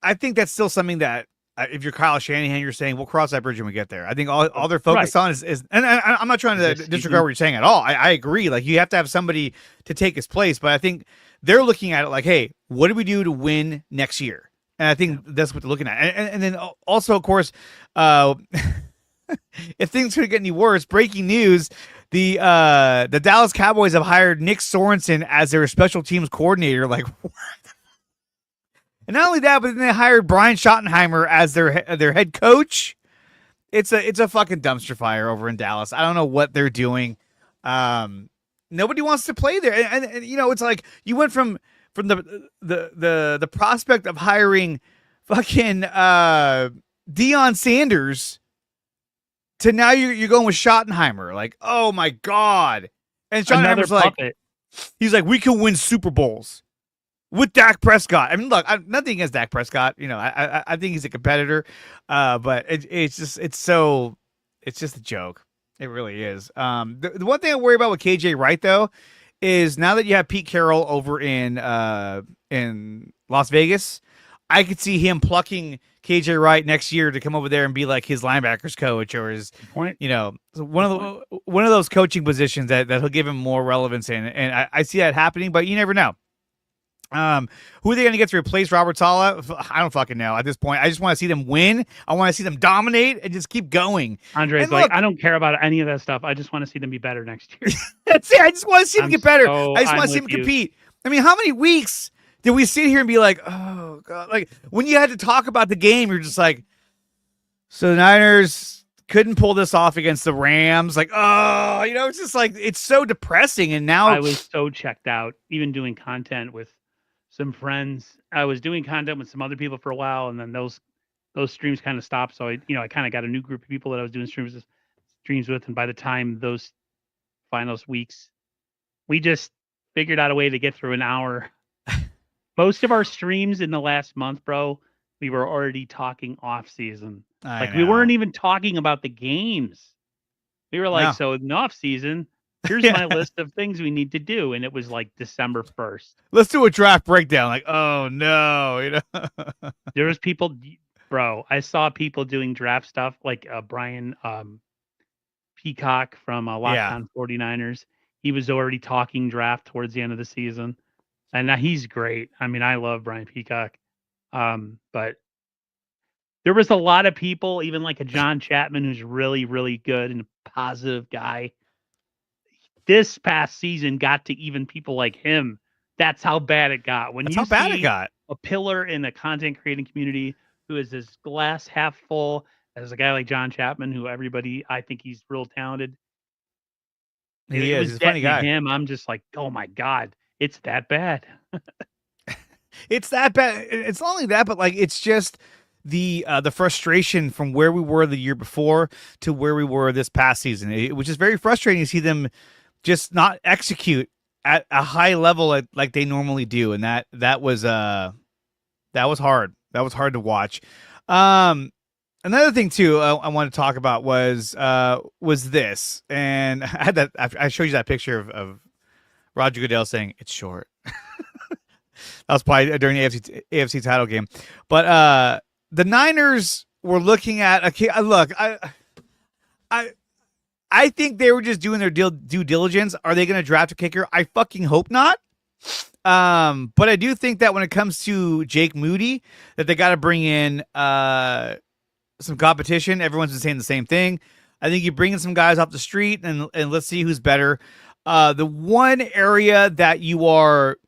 I think that's still something that if you're Kyle Shanahan, you're saying we'll cross that bridge when we get there. I think all they're focused on is and I'm not trying to disregard what you're saying at all. I agree. Like you have to have somebody to take his place, but I think they're looking at it like, hey, what do we do to win next year? And I think that's what they're looking at. And then also, of course, if things could get any worse, breaking news: the Dallas Cowboys have hired Nick Sorensen as their special teams coordinator. Like, what? And not only that, but then they hired Brian Schottenheimer as their head coach. It's a fucking dumpster fire over in Dallas. I don't know what they're doing. Nobody wants to play there, and it's like you went from the prospect of hiring fucking Deion Sanders to now you're going with Schottenheimer. Like, oh my god! And Schottenheimer's like, he's like, we can win Super Bowls with Dak Prescott. I mean, look, nothing against Dak Prescott. I think he's a competitor, but it's just a joke. It really is. The one thing I worry about with KJ Wright though is now that you have Pete Carroll over in Las Vegas, I could see him plucking KJ Wright next year to come over there and be like his linebackers coach or his one of those coaching positions that he'll give him more relevance in. And I see that happening, but you never know. Who are they going to get to replace Robert Saleh? I don't fucking know at this point. I just want to see them win. I want to see them dominate and just keep going. Andre's like, I don't care about any of that stuff. I just want to see them be better next year. That's it. I just want to see them get better. I just want to see them compete. I mean, how many weeks did we sit here and be like, oh god, like when you had to talk about the game, you're just like, so the Niners couldn't pull this off against the Rams. Like, oh, it's just like, it's so depressing. And now I was so checked out, even doing content with some friends. I was doing content with some other people for a while, and then those streams kind of stopped. So I kind of got a new group of people that I was doing streams with, and by the time those finals weeks, we just figured out a way to get through an hour. Most of our streams in the last month, bro, we were already talking off season. We weren't even talking about the games. We were like, so in off season, here's my list of things we need to do. And it was like December 1st. Let's do a draft breakdown. Like, oh no, There was people, bro. I saw people doing draft stuff like Brian Peacock from Locked On 49ers. He was already talking draft towards the end of the season. And now he's great. I mean, I love Brian Peacock. But there was a lot of people, even like a John Chapman, who's really, really good and a positive guy. This past season got to even people like him That's how bad it got. When That's you how bad it see got. a pillar in the content creating community who is as glass half full as a guy like John Chapman, who I think he's real talented. He It is. was He's a funny getting to guy. him. I'm just like, oh my God, it's that bad. It's that bad. It's not only that, but like it's just the frustration from where we were the year before to where we were this past season, which is very frustrating to see them just not execute at a high level like they normally do, and that was hard. That was hard to watch. Another thing too I want to talk about was this, and I had that. I showed you that picture of Roger Goodell saying it's short. That was probably during the AFC title game, but the Niners were looking at look. I think they were just doing their due diligence. Are they going to draft a kicker? I fucking hope not. But I do think that when it comes to Jake Moody, that they got to bring in some competition. Everyone's been saying the same thing. I think you bring in some guys off the street and let's see who's better. The one area that you are,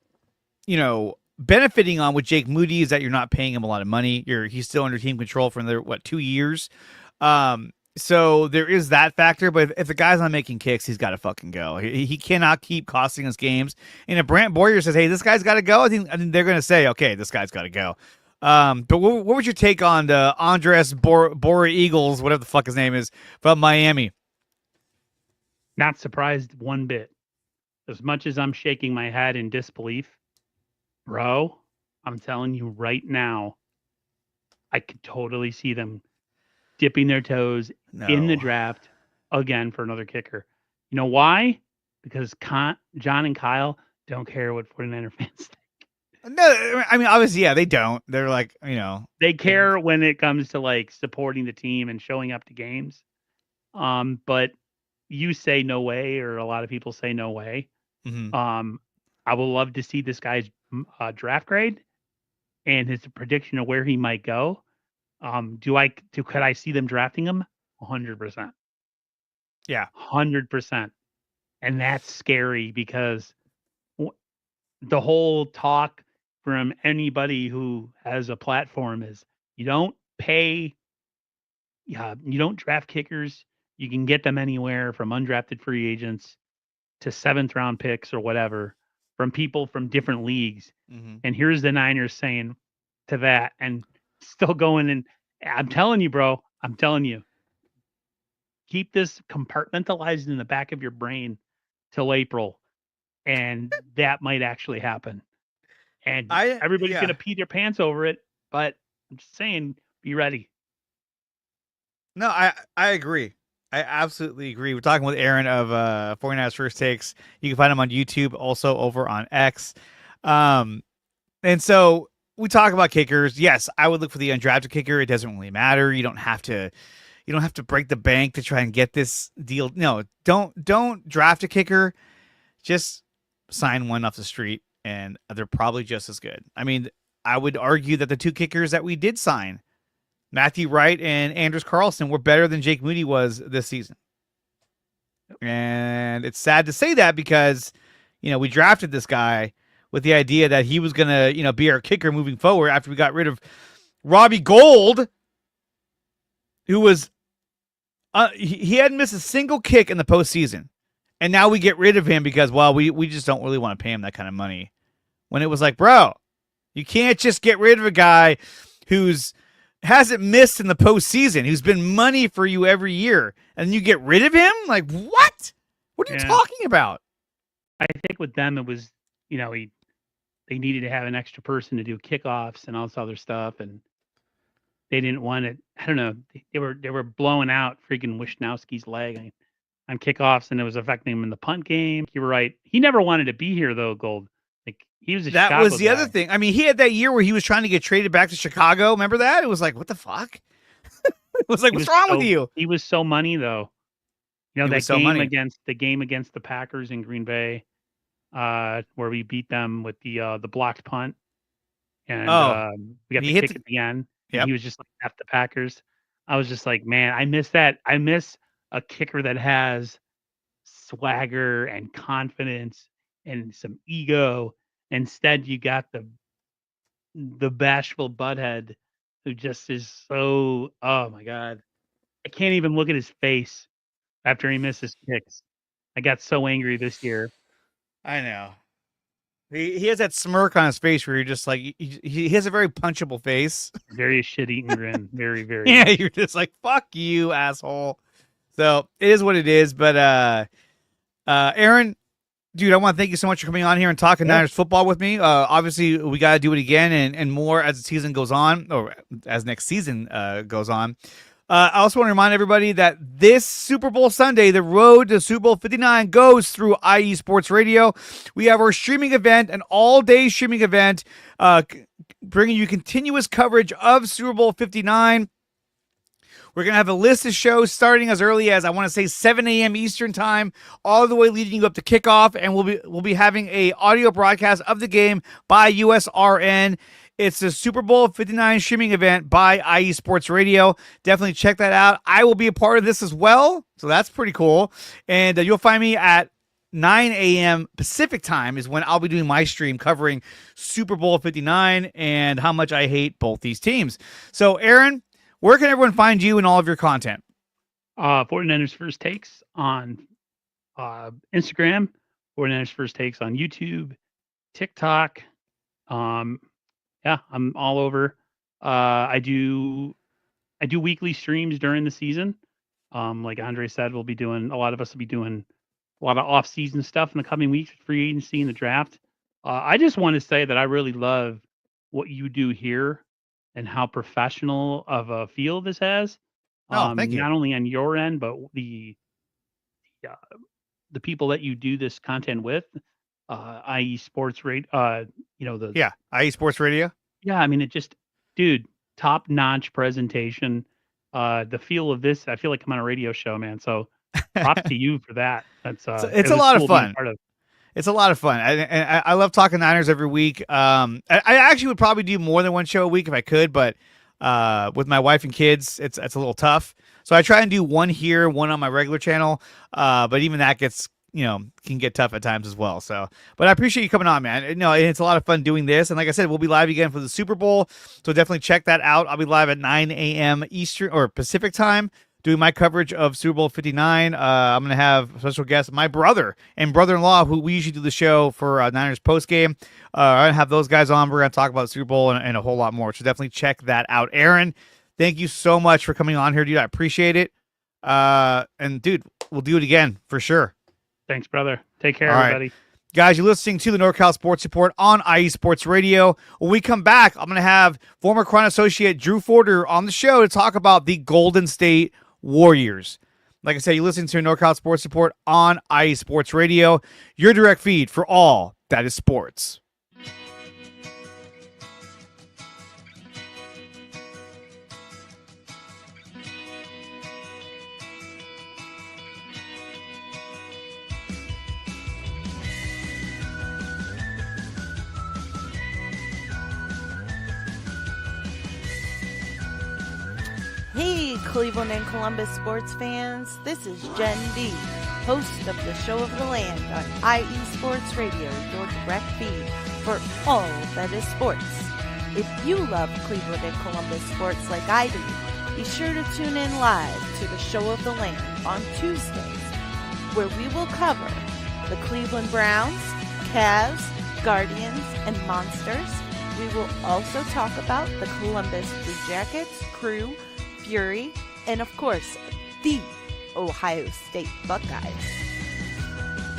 benefiting on with Jake Moody is that you're not paying him a lot of money. He's still under team control for another 2 years. So there is that factor, but if the guy's not making kicks, he's got to fucking go. He cannot keep costing us games. And if Brant Boyer says, "Hey, this guy's got to go," I think they're going to say, "Okay, this guy's got to go." But what was your take on the Andres Bora Eagles, whatever the fuck his name is, from Miami? Not surprised one bit. As much as I'm shaking my head in disbelief, bro, I'm telling you right now, I could totally see them dipping their toes in the draft again for another kicker. You know why? Because John and Kyle don't care what 49er fans think. No, I mean, obviously, yeah, they don't. They're like, they care when it comes to like supporting the team and showing up to games. But you say no way, or a lot of people say no way. Mm-hmm. I would love to see this guy's draft grade and his prediction of where he might go. Could I see them drafting him? 100%. Yeah, 100%. And that's scary because the whole talk from anybody who has a platform is you don't draft kickers. You can get them anywhere from undrafted free agents to 7th round picks or whatever from people from different leagues. Mm-hmm. And here's the Niners saying to that and still going. And I'm telling you, bro, keep this compartmentalized in the back of your brain till April. And that might actually happen. And everybody's going to pee their pants over it. But I'm just saying, be ready. No, I agree. I absolutely agree. We're talking with Aaron of 49ers First Takes. You can find him on YouTube, also over on X. And so we talk about kickers. Yes, I would look for the undrafted kicker. It doesn't really matter. You don't have to break the bank to try and get this deal. No, don't draft a kicker. Just sign one off the street, and they're probably just as good. I mean, I would argue that the 2 kickers that we did sign, Matthew Wright and Anders Carlson, were better than Jake Moody was this season. And it's sad to say that because, we drafted this guy with the idea that he was going to, be our kicker moving forward after we got rid of Robbie Gould, who was, he hadn't missed a single kick in the postseason. And now we get rid of him because, well, we just don't really want to pay him that kind of money. When it was like, bro, you can't just get rid of a guy who's hasn't missed in the postseason, who's been money for you every year, and you get rid of him? Like, what? What are you talking about? I think with them, it was, they needed to have an extra person to do kickoffs and all this other stuff, and they didn't want it. I don't know. They were blowing out freaking Wisnowski's leg on kickoffs, and it was affecting him in the punt game. You were right. He never wanted to be here, though, Gold. Like, he was that was the other thing. I mean, he had that year where he was trying to get traded back to Chicago. Remember that? It was like, what the fuck? It was like, what's wrong with you? He was so money, though. That game against the Packers in Green Bay, where we beat them with the blocked punt, and we got the kick at the end. Yep. He was just like, F the Packers. I was just like, man, I miss that. I miss a kicker that has swagger and confidence and some ego Instead, you got the bashful butthead who just is so, oh my god. I can't even look at his face after he misses kicks. I got so angry this year. I know. He has that smirk on his face where you're just like he has a very punchable face. Very shit-eating grin. Very, very Yeah, much. you're just like fuck you, asshole. So it is what it is. But Aaron, dude, I want to thank you so much for coming on here and talking Niners football with me. Obviously, we got to do it again and more as the season goes on, or as next season goes on. I also want to remind everybody that this Super Bowl Sunday, the road to Super Bowl 59 goes through IE Sports Radio. We have our streaming event, an all-day streaming event, bringing you continuous coverage of Super Bowl 59. We're going to have a list of shows starting as early as, I want to say, 7 a.m. Eastern time, all the way leading you up to kickoff, and we'll be having a audio broadcast of the game by USRN. It's the Super Bowl 59 streaming event by IE Sports Radio. Definitely check that out. I will be a part of this as well, so that's pretty cool. And you'll find me at 9 a.m. Pacific time is when I'll be doing my stream covering Super Bowl 59 and how much I hate both these teams. So, Aaron, where can everyone find you and all of your content? 49ers First Takes on Instagram, 49ers First Takes on YouTube, TikTok. Yeah, I'm all over. I do weekly streams during the season. Like Andre said, a lot of us will be doing a lot of off-season stuff in the coming weeks, free agency and the draft. I just want to say that I really love what you do here and how professional of a feel this has. Thank you. Not only on your end, but the people that you do this content with, IE Sports Radio, IE Sports Radio. Yeah, I mean, it just, dude, top-notch presentation. The feel of this, I feel like I'm on a radio show, man. So props to you for that. That's it's a lot of fun. It's a lot of fun. I love talking Niners every week. I actually would probably do more than one show a week if I could, but with my wife and kids, it's a little tough. So I try and do one here, one on my regular channel. But even that can get tough at times as well. So, but I appreciate you coming on, man. No, it's a lot of fun doing this. And like I said, we'll be live again for the Super Bowl. So definitely check that out. I'll be live at 9 a.m. Eastern or Pacific time, doing my coverage of Super Bowl 59. I'm going to have special guests, my brother and brother-in-law, who we usually do the show for Niners postgame. I'm going to have those guys on. We're going to talk about the Super Bowl and a whole lot more. So definitely check that out. Aaron, thank you so much for coming on here, dude. I appreciate it. And, dude, we'll do it again for sure. Thanks, brother. Take care, all everybody. Right. Guys, you're listening to the NorCal Sports Report on IE Sports Radio. When we come back, I'm going to have former Crown associate Drew Forder on the show to talk about the Golden State Warriors. Like I said, you're listening to NorCal Sports Report on IE Sports Radio, your direct feed for all that is sports. Hey, Cleveland and Columbus sports fans. This is Jen D, host of the Show of the Land on IE Sports Radio, your direct feed for all that is sports. If you love Cleveland and Columbus sports like I do, be sure to tune in live to the Show of the Land on Tuesdays, where we will cover the Cleveland Browns, Cavs, Guardians, and Monsters. We will also talk about the Columbus Blue Jackets, Crew, Fury, and of course, the Ohio State Buckeyes.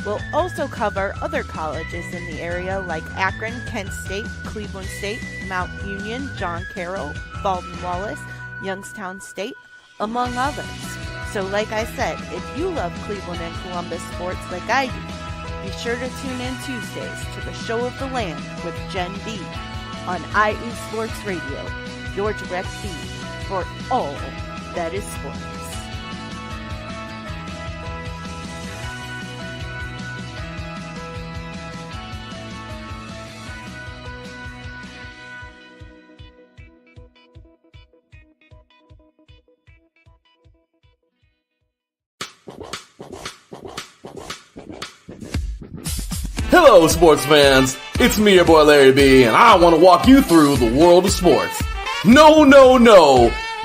We'll also cover other colleges in the area like Akron, Kent State, Cleveland State, Mount Union, John Carroll, Baldwin Wallace, Youngstown State, among others. So like I said, if you love Cleveland and Columbus sports like I do, be sure to tune in Tuesdays to the Show of the Land with Jen D on IE Sports Radio, your direct feed for all that is sports. Hello, sports fans. It's me, your boy Larry B, and I want to walk you through the world of sports. No,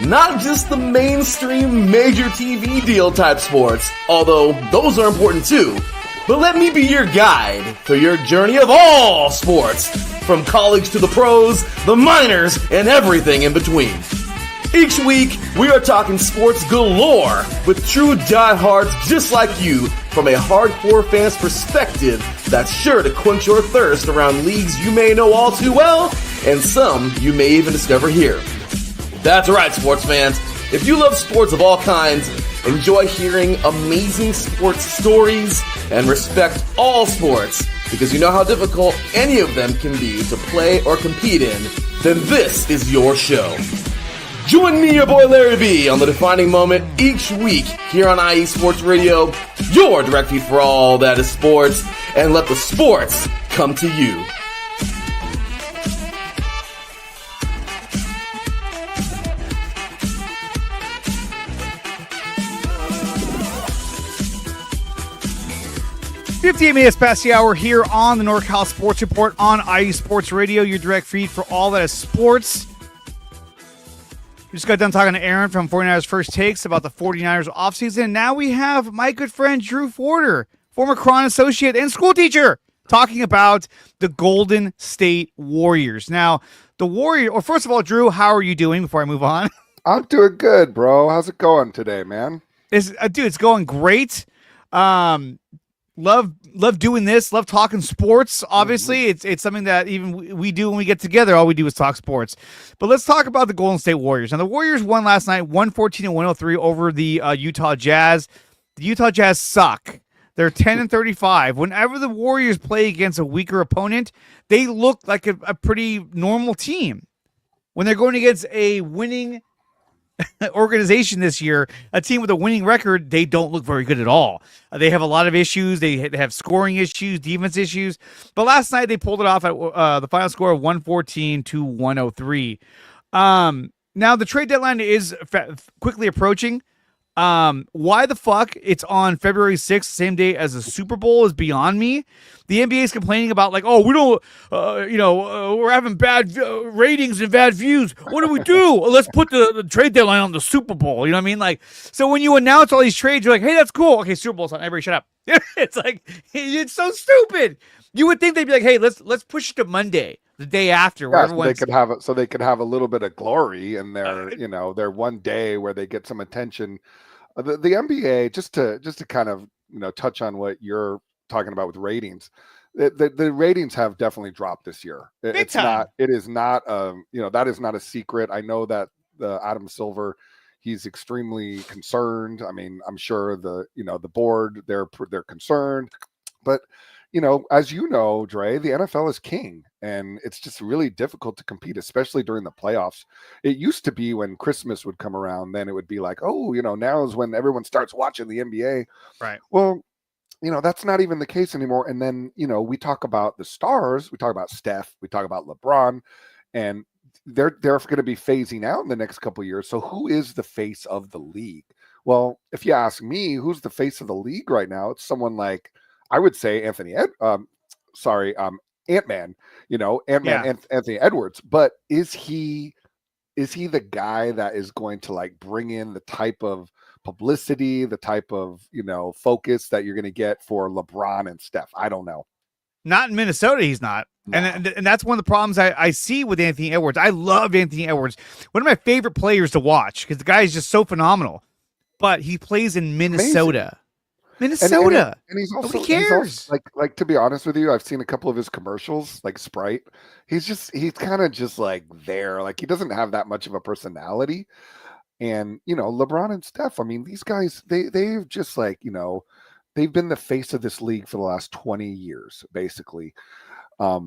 not just the mainstream major TV deal type sports, although those are important too. But let me be your guide through your journey of all sports, from college to the pros, the minors, and everything in between. Each week, we are talking sports galore with true diehards just like you from a hardcore fan's perspective that's sure to quench your thirst around leagues you may know all too well and some you may even discover here. That's right, sports fans. If you love sports of all kinds, enjoy hearing amazing sports stories, and respect all sports because you know how difficult any of them can be to play or compete in, then this is your show. Join me, your boy Larry B, on the defining moment each week here on IE Sports Radio, your direct feed for all that is sports, and let the sports come to you. "58 minutes past the hour here on the NorCal Sports Report on IE Sports Radio, your direct feed for all that is sports. We just got done talking to Aaron from 49ers First Takes about the 49ers offseason. Now we have my good friend Drew Forder, former Cron associate and school teacher, talking about the Golden State Warriors. Now, the Warriors, or first of all, Drew, how are you doing before I move on? I'm doing good, bro. How's it going today, man? Dude, it's going great. Love doing this. Love talking sports. Obviously, it's something that even we do when we get together. All we do is talk sports. But let's talk about the Golden State Warriors. Now, the Warriors won last night, 114-103 over the Utah Jazz. The Utah Jazz suck. They're 10-35. Whenever the Warriors play against a weaker opponent, they look like a pretty normal team. When they're going against a winning organization this year, a team with a winning record, they don't look very good at all. They have a lot of issues. They have scoring issues, defense issues. But last night they pulled it off at the final score of 114-103. Now the trade deadline is quickly approaching. Why the fuck it's on February 6th, same day as the Super Bowl, is beyond me. The NBA is complaining about, like, oh, we don't, we're having bad ratings and bad views. What do? Let's put the trade deadline on the Super Bowl. You know what I mean? Like, so when you announce all these trades, you're like, hey, that's cool. Okay, Super Bowl's on. Everybody shut up. It's like, it's so stupid. You would think they'd be like, hey, let's push it to Monday, the day after, where they could have a little bit of glory in their their one day where they get some attention. The NBA, just to kind of touch on what you're talking about with ratings, the ratings have definitely dropped this year. It is not that is not a secret. I know that Adam Silver, he's extremely concerned. I mean, I'm sure the board, they're concerned, but as you know, Dre, the NFL is king, and it's just really difficult to compete, especially during the playoffs. It used to be when Christmas would come around, then it would be like, oh, now is when everyone starts watching the NBA. Right. Well, that's not even the case anymore. And then, we talk about the stars, we talk about Steph, we talk about LeBron, and they're going to be phasing out in the next couple of years. So who is the face of the league? Well, if you ask me, who's the face of the league right now? It's someone like, I would say Ant-Man, Ant-Man, Anthony Edwards. But is he the guy that is going to like bring in the type of publicity, the type of, focus that you're going to get for LeBron and Steph? I don't know. Not in Minnesota, he's not. No. And that's one of the problems I see with Anthony Edwards. I love Anthony Edwards. One of my favorite players to watch because the guy is just so phenomenal. But he plays in Minnesota. Amazing. Minnesota. And he's also, nobody cares. He's also, like to be honest with you, I've seen a couple of his commercials, like Sprite. He's kind of just like there. Like he doesn't have that much of a personality. And, LeBron and Steph, I mean, these guys, they've just like, they've been the face of this league for the last 20 years, basically.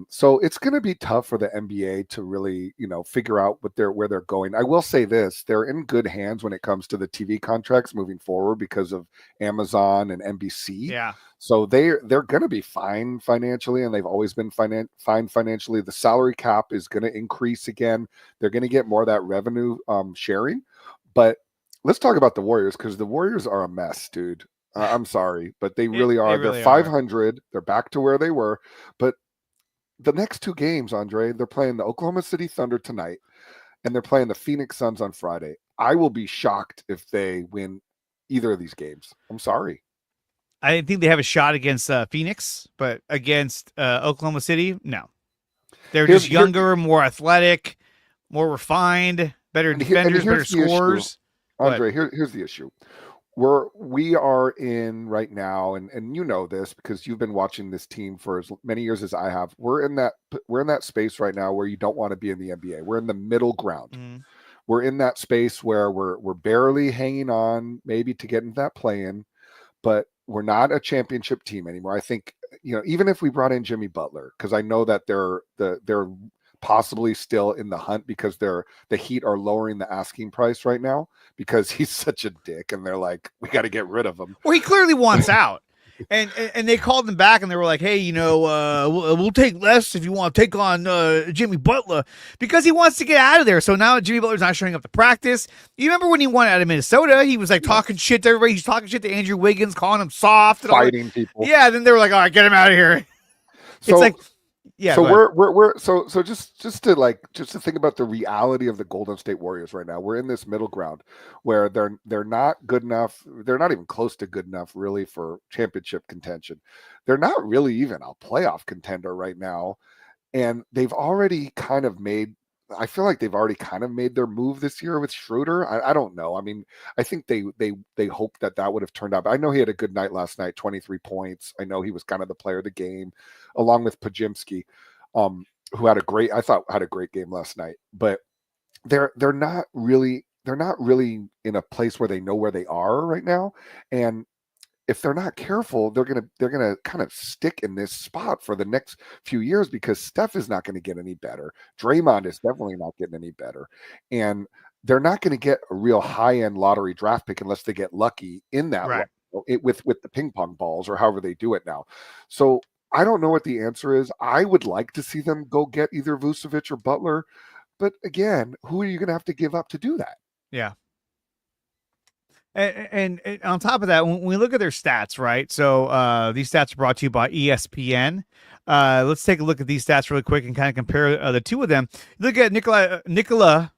So it's going to be tough for the NBA to really, figure out where they're going. I will say this, they're in good hands when it comes to the TV contracts moving forward because of Amazon and NBC. Yeah. So they're going to be fine financially, and they've always been fine financially. The salary cap is going to increase again. They're going to get more of that revenue sharing. But let's talk about the Warriors, because the Warriors are a mess, dude. I'm sorry, but they They really are. really They're 500. They're back to where they were. But the next two games, Andre, they're playing the Oklahoma City Thunder tonight, and they're playing the Phoenix Suns on Friday. I will be shocked if they win either of these games. I'm sorry. I think they have a shot against Phoenix, but against Oklahoma City, no. They're just younger, more athletic, more refined, better defenders, better scorers. Andre, here's the issue. We are in right now, and you know this because you've been watching this team for as many years as I have. We're in that space right now where you don't want to be in the NBA. We're in the middle ground. Mm-hmm. We're in that space where we're barely hanging on, maybe to get into that play-in, but we're not a championship team anymore. I think, even if we brought in Jimmy Butler, because I know that they're possibly still in the hunt because the Heat are lowering the asking price right now because he's such a dick, and they're like, we got to get rid of him. Well, he clearly wants out. And they called him back and they were like, hey, we'll take less if you want to take on Jimmy Butler, because he wants to get out of there. So now Jimmy Butler's not showing up to practice. You remember when he won out of Minnesota, he was like talking shit to everybody. He's talking shit to Andrew Wiggins, calling him soft. And fighting people. Yeah, then they were like, all right, get him out of here. So, it's like, yeah. So we're just to think about the reality of the Golden State Warriors right now. We're in this middle ground where they're not good enough. They're not even close to good enough really for championship contention. They're not really even a playoff contender right now. And they've already kind of made, I feel like they've already kind of made their move this year with Schroeder. I don't know. I mean, I think they hoped that would have turned out. I know he had a good night last night, 23 points. I know he was kind of the player of the game, along with Pajimski, who had a great game last night. But they're not really in a place where they know where they are right now. And if they're not careful, they're gonna kind of stick in this spot for the next few years because Steph is not going to get any better. Draymond is definitely not getting any better, and they're not going to get a real high-end lottery draft pick unless they get lucky in that right. with the ping pong balls or however they do it now. So I don't know what the answer is. I would like to see them go get either Vucevic or Butler, but again, who are you going to have to give up to do that? Yeah. And on top of that, when we look at their stats, right? So these stats are brought to you by ESPN. Let's take a look at these stats really quick and kind of compare the two of them. Look at Nikola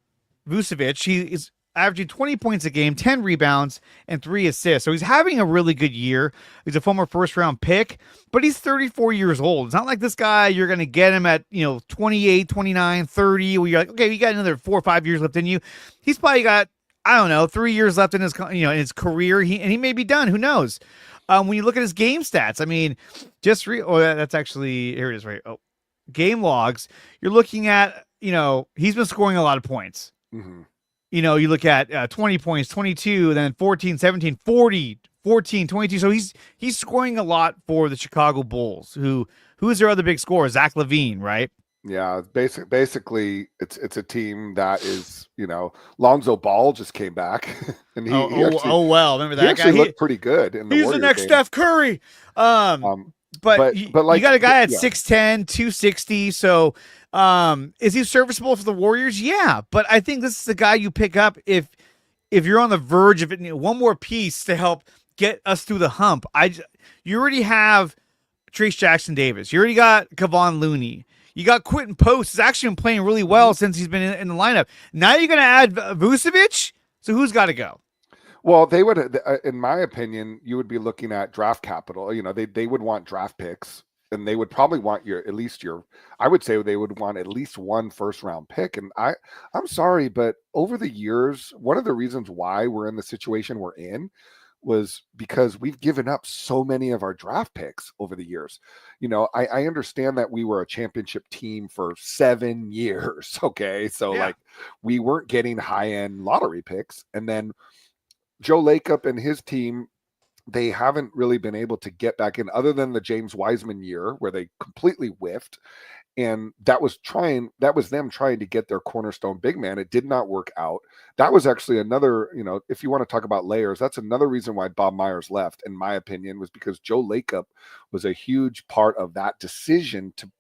Vucevic. He is averaging 20 points a game, 10 rebounds, and 3 assists. So he's having a really good year. He's a former first-round pick, but he's 34 years old. It's not like this guy, you're going to get him at 28, 29, 30, where you're like, okay, you got another 4 or 5 years left in you. He's probably got, I don't know, 3 years left in his in his career. He may be done. Who knows? When you look at his game stats, I mean, that's actually, here it is, right? Oh, game logs. You're looking at, he's been scoring a lot of points. Mm-hmm. You look at 20 points, 22, then 14, 17, 40, 14, 22. So he's scoring a lot for the Chicago Bulls. Who is their other big scorer? Zach LaVine, right? Yeah, basically, it's a team that is, Lonzo Ball just came back, and he remember that he actually looked pretty good in the He's Warriors the next game. Steph Curry. But you got a guy at 6'10", 260. So, is he serviceable for the Warriors? Yeah, but I think this is the guy you pick up if you're on the verge of it. One more piece to help get us through the hump. You already have Trace Jackson Davis. You already got Kevon Looney. You got Quentin Post. He's actually been playing really well since he's been in the lineup. Now you're going to add Vucevic. So who's got to go? Well, they would, in my opinion, you would be looking at draft capital. They would want draft picks, and they would probably want I would say they would want at least one first round pick. And I'm sorry, but over the years, one of the reasons why we're in the situation we're in was because we've given up so many of our draft picks over the years. I understand that we were a championship team for 7 years. Okay. So we weren't getting high-end lottery picks. And then Joe Lacob and his team, they haven't really been able to get back in other than the James Wiseman year where they completely whiffed. And that was them trying to get their cornerstone big man. It did not work out. That was actually another, if you want to talk about layers, that's another reason why Bob Myers left, in my opinion, was because Joe Lacob was a huge part of that decision to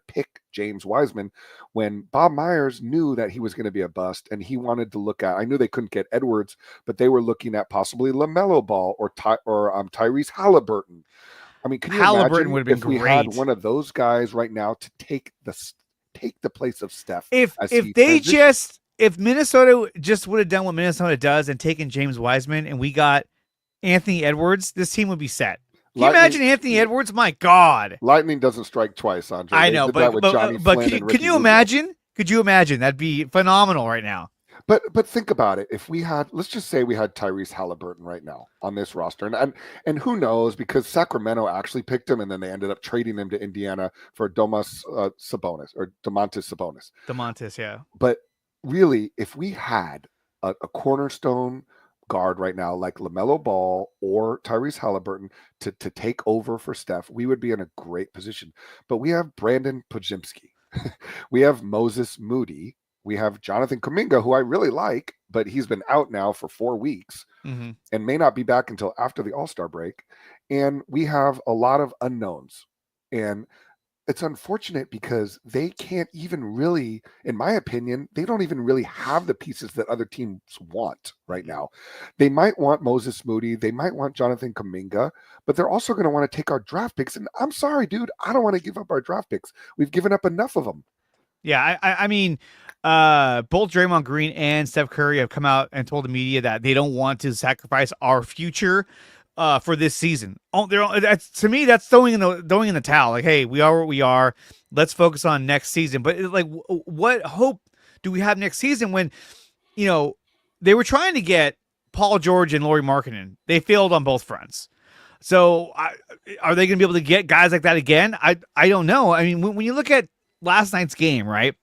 pick James Wiseman when Bob Myers knew that he was going to be a bust, and he wanted to look at. I knew they couldn't get Edwards, but they were looking at possibly LaMelo Ball or Tyrese Halliburton. I mean, can you Halliburton imagine would have been if we had great. one of those guys right now to take the place of Steph? If Minnesota just would have done what Minnesota does and taken James Wiseman and we got Anthony Edwards, this team would be set. Can you imagine Anthony Edwards? My God. Lightning doesn't strike twice, Andre. I know, but can you imagine? Could you imagine? That'd be phenomenal right now. But think about it. If we had, let's just say we had Tyrese Halliburton right now on this roster, and who knows, because Sacramento actually picked him, and then they ended up trading him to Indiana for Domantas Sabonis. Domantas, yeah. But really, if we had a cornerstone guard right now like LaMelo Ball or Tyrese Halliburton to take over for Steph, we would be in a great position. But we have Brandon Podziemski. We have Moses Moody. We have Jonathan Kuminga, who I really like, but he's been out now for 4 weeks and may not be back until after the All-Star break. And we have a lot of unknowns. And it's unfortunate because they can't even really, in my opinion, they don't even really have the pieces that other teams want right now. They might want Moses Moody. They might want Jonathan Kuminga, but they're also going to want to take our draft picks. And I'm sorry, dude, I don't want to give up our draft picks. We've given up enough of them. Yeah, I mean, both Draymond Green and Steph Curry have come out and told the media that they don't want to sacrifice our future for this season. To me, that's throwing in the towel. Like, hey, we are what we are. Let's focus on next season. But like, what hope do we have next season when, they were trying to get Paul George and Lauri Markkanen? They failed on both fronts. So are they going to be able to get guys like that again? I don't know. I mean, when you look at last night's game, right?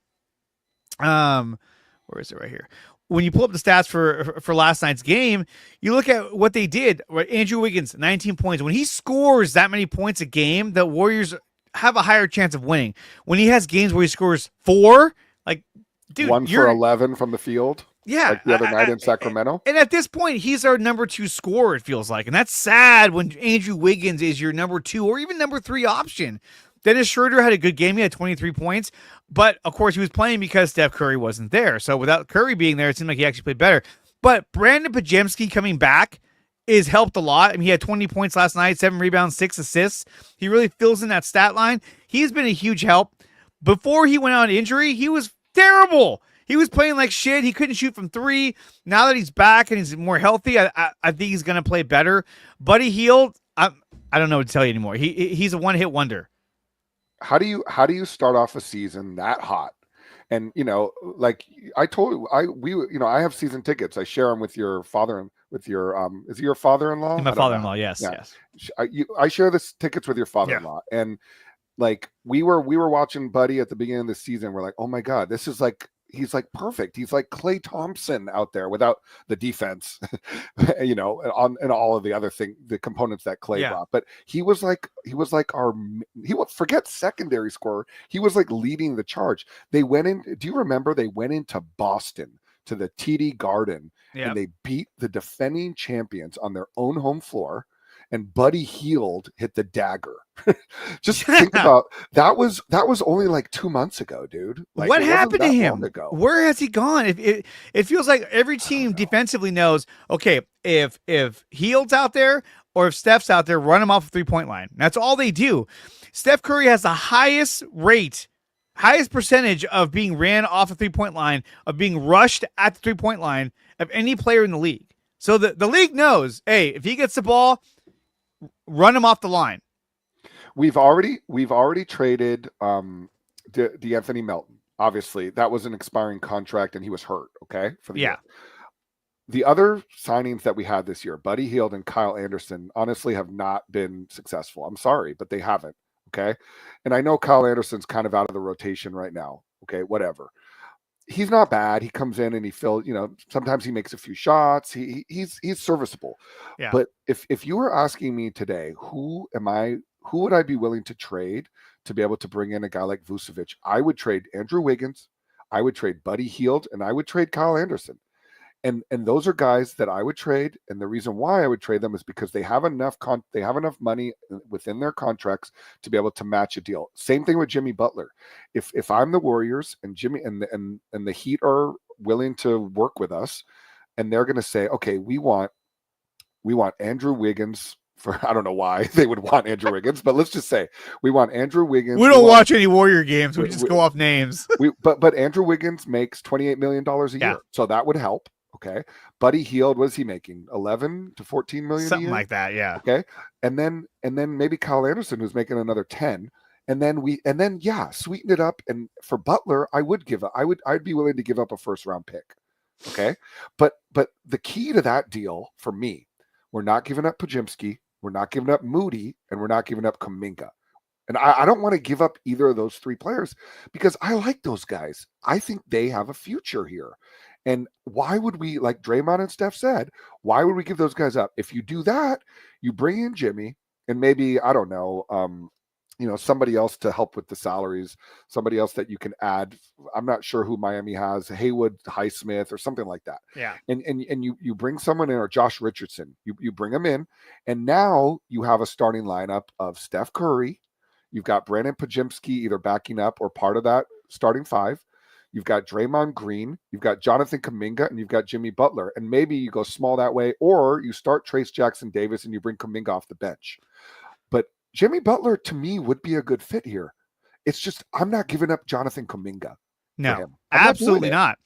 Where is it? Right here. When you pull up the stats for last night's game, you look at what they did. Right? Andrew Wiggins, 19 points. When he scores that many points a game, the Warriors have a higher chance of winning. When he has games where he scores 4, like, dude, 1 for 11 from the field. Yeah, like the other night in Sacramento. And at this point, he's our number 2 scorer, it feels like. And that's sad when Andrew Wiggins is your number 2 or even number 3 option. Dennis Schroeder had a good game. He had 23 points. But, of course, he was playing because Steph Curry wasn't there. So without Curry being there, it seemed like he actually played better. But Brandon Podziemski coming back is helped a lot. I mean, he had 20 points last night, 7 rebounds, 6 assists. He really fills in that stat line. He's been a huge help. Before he went on injury, he was terrible. He was playing like shit. He couldn't shoot from 3. Now that he's back and he's more healthy, I think he's going to play better. Buddy Hield, I don't know what to tell you anymore. He's a one-hit wonder. How do you start off a season that hot? And like I told you, I have season tickets. I share them with your father and with your is it your father-in-law? My father-in-law, yes, yeah. Yes. I share the tickets with your father-in-law, and like we were watching Buddy at the beginning of the season. We're like, oh my god, this is like. He's like perfect. He's like Klay Thompson out there without the defense, and all of the other the components that Klay brought. But he was like forget secondary scorer. He was like leading the charge. They went in. Do you remember they went into Boston to the TD Garden and they beat the defending champions on their own home floor? And Buddy Hield hit the dagger. Just think about that was only like 2 months ago, dude. Like, what happened to him? Where has he gone? It feels like every team defensively knows, okay, if Hield's out there or if Steph's out there, run him off the 3-point line. That's all they do. Steph Curry has the highest percentage of being ran off the 3-point line, of being rushed at the 3-point line of any player in the league. So the league knows, hey, if he gets the ball, run him off the line. We've already traded D'Anthony Melton. Obviously, that was an expiring contract, and he was hurt. Okay, for the year. The other signings that we had this year, Buddy Hield and Kyle Anderson, honestly have not been successful. I'm sorry, but they haven't. Okay, and I know Kyle Anderson's kind of out of the rotation right now. Okay, whatever. He's not bad. He comes in and he fills, sometimes he makes a few shots. He's serviceable. Yeah. But if you were asking me today, who would I be willing to trade to be able to bring in a guy like Vucevic? I would trade Andrew Wiggins, I would trade Buddy Hield, and I would trade Kyle Anderson. And those are guys that I would trade, and the reason why I would trade them is because they have enough money within their contracts to be able to match a deal. Same thing with Jimmy Butler. If I'm the Warriors and Jimmy and the Heat are willing to work with us, and they're going to say, okay, we want Andrew Wiggins. For I don't know why they would want Andrew Wiggins, but let's just say we want Andrew Wiggins. We don't watch any Warrior games. We just go off names. But Andrew Wiggins makes $28 million a year, so that would help. Okay, Buddy Hield, what is he making? 11 to 14 million, something a year? like that. Yeah. Okay, and then maybe Kyle Anderson, who's making another 10, and then sweeten it up. And for Butler, I'd be willing to give up a first round pick. Okay, but the key to that deal for me, we're not giving up Podziemski. We're not giving up Moody, and we're not giving up Kuminga. And I don't want to give up either of those three players because I like those guys. I think they have a future here. And why would we, like Draymond and Steph said, why would we give those guys up? If you do that, you bring in Jimmy and maybe, I don't know, somebody else to help with the salaries, somebody else that you can add. I'm not sure who Miami has, Haywood, Highsmith, or something like that. Yeah. And you bring someone in, or Josh Richardson, you bring them in, and now you have a starting lineup of Steph Curry. You've got Brandon Podziemski either backing up or part of that starting five. You've got Draymond Green, you've got Jonathan Kuminga, and you've got Jimmy Butler. And maybe you go small that way, or you start Trace Jackson Davis and you bring Kuminga off the bench. But Jimmy Butler, to me, would be a good fit here. It's just I'm not giving up Jonathan Kuminga. No, absolutely not.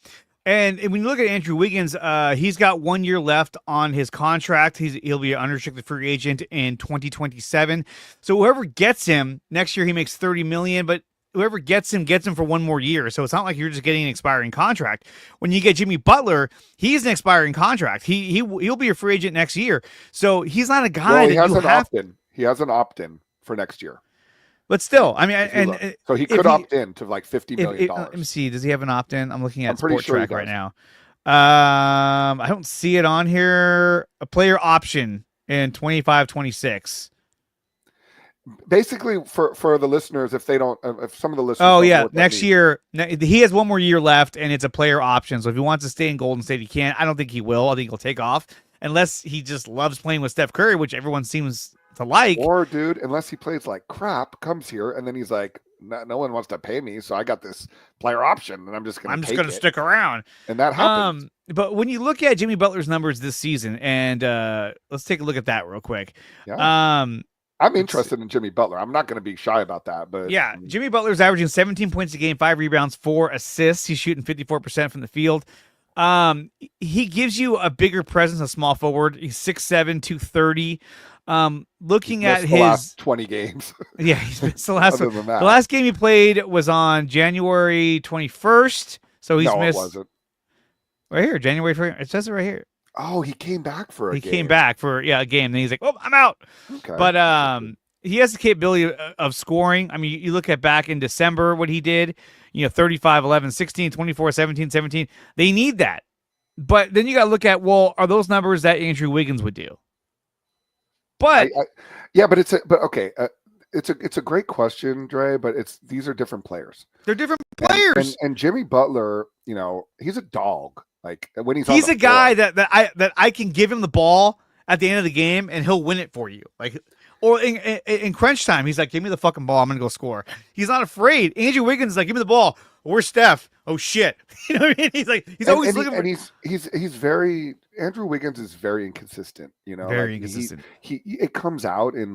And when you look at Andrew Wiggins, he's got 1 year left on his contract. He'll be an unrestricted free agent in 2027. So whoever gets him next year, he makes $30 million. But whoever gets him for one more year. So it's not like you're just getting an expiring contract. When you get Jimmy Butler, he's an expiring contract. He'll be a free agent next year. So he's not a guy that you have. He has an opt-in for next year. But still, I mean, so he could opt in to like $50 million. Let me see. Does he have an opt-in? I'm looking at pretty Sport sure Track right now. I don't see it on here. A player option in 25-26. Basically, for the listeners, if some of the listeners. Oh yeah, next year he has 1 more year left, and it's a player option. So if he wants to stay in Golden State, he can. I don't think he will. I think he'll take off unless he just loves playing with Steph Curry, which everyone seems to like. Or, dude, unless he plays like crap, comes here, and then he's like, no one wants to pay me, so I got this player option, and I'm just going to stick around. And that happens. But when you look at Jimmy Butler's numbers this season, and let's take a look at that real quick. Yeah. I'm interested in Jimmy Butler. I'm not going to be shy about that. But yeah, Jimmy Butler's averaging 17 points a game, 5 rebounds, 4 assists. He's shooting 54% from the field. He gives you a bigger presence, a small forward. He's 6'7", 230. Looking at his last 20 games. Yeah, he's missed the last one. The last game he played was on January 21st. So he's missed. It wasn't. Right here, January 1st. It says it right here. Oh, he came back for a game. He came back for a game. Then he's like, "Oh, I'm out." Okay. But he has the capability of scoring. I mean, you look at back in December what he did, 35, 11, 16, 24, 17, 17. They need that. But then you got to look at, well, are those numbers that Andrew Wiggins would do? But it's a great question, Dre, but these are different players. They're different players. And Jimmy Butler, he's a dog. Like when he's a guy that I can give him the ball at the end of the game and he'll win it for you. Like, or in crunch time, he's like, "Give me the fucking ball. I'm gonna go score." He's not afraid. Andrew Wiggins is like, "Give me the ball." Where's Steph? Oh shit! You know what I mean? He's always looking. And he's very Andrew Wiggins is very inconsistent. Very inconsistent. It comes out in